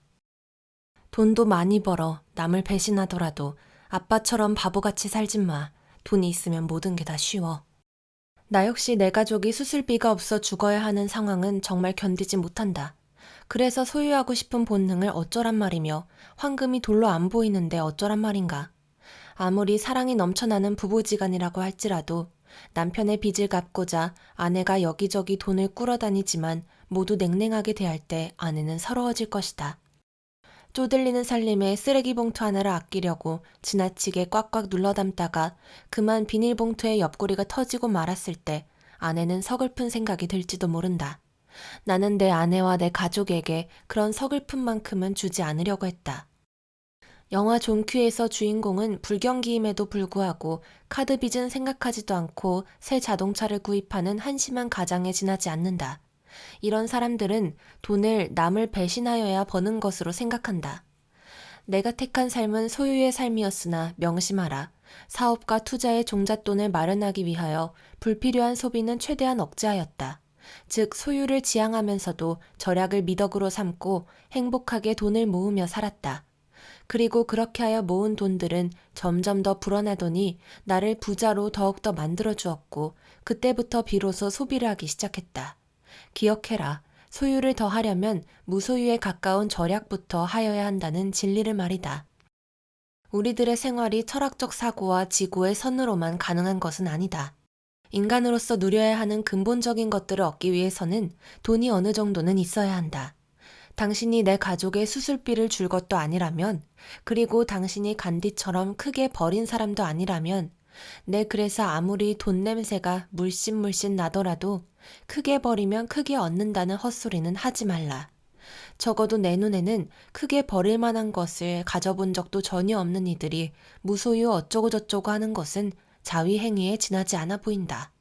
돈도 많이 벌어 남을 배신하더라도 아빠처럼 바보같이 살진 마. 돈이 있으면 모든 게 다 쉬워. 나 역시 내 가족이 수술비가 없어 죽어야 하는 상황은 정말 견디지 못한다. 그래서 소유하고 싶은 본능을 어쩌란 말이며 황금이 돌로 안 보이는데 어쩌란 말인가. 아무리 사랑이 넘쳐나는 부부지간이라고 할지라도 남편의 빚을 갚고자 아내가 여기저기 돈을 꾸러다니지만 모두 냉랭하게 대할 때 아내는 서러워질 것이다. 쪼들리는 살림에 쓰레기 봉투 하나를 아끼려고 지나치게 꽉꽉 눌러 담다가 그만 비닐봉투의 옆구리가 터지고 말았을 때 아내는 서글픈 생각이 들지도 모른다. 나는 내 아내와 내 가족에게 그런 서글픔만큼은 주지 않으려고 했다. 영화 존 큐에서 주인공은 불경기임에도 불구하고 카드 빚은 생각하지도 않고 새 자동차를 구입하는 한심한 가장에 지나지 않는다. 이런 사람들은 돈을 남을 배신하여야 버는 것으로 생각한다. 내가 택한 삶은 소유의 삶이었으나 명심하라. 사업과 투자의 종잣돈을 마련하기 위하여 불필요한 소비는 최대한 억제하였다. 즉 소유를 지향하면서도 절약을 미덕으로 삼고 행복하게 돈을 모으며 살았다. 그리고 그렇게 하여 모은 돈들은 점점 더 불어나더니 나를 부자로 더욱더 만들어주었고 그때부터 비로소 소비를 하기 시작했다. 기억해라. 소유를 더 하려면 무소유에 가까운 절약부터 하여야 한다는 진리를 말이다. 우리들의 생활이 철학적 사고와 지구의 선으로만 가능한 것은 아니다. 인간으로서 누려야 하는 근본적인 것들을 얻기 위해서는 돈이 어느 정도는 있어야 한다. 당신이 내 가족의 수술비를 줄 것도 아니라면, 그리고 당신이 간디처럼 크게 버린 사람도 아니라면, 그래서 아무리 돈 냄새가 물씬 나더라도 크게 버리면 크게 얻는다는 헛소리는 하지 말라. 적어도 내 눈에는 크게 버릴 만한 것을 가져본 적도 전혀 없는 이들이 무소유 어쩌고저쩌고 하는 것은 자위행위에 지나지 않아 보인다.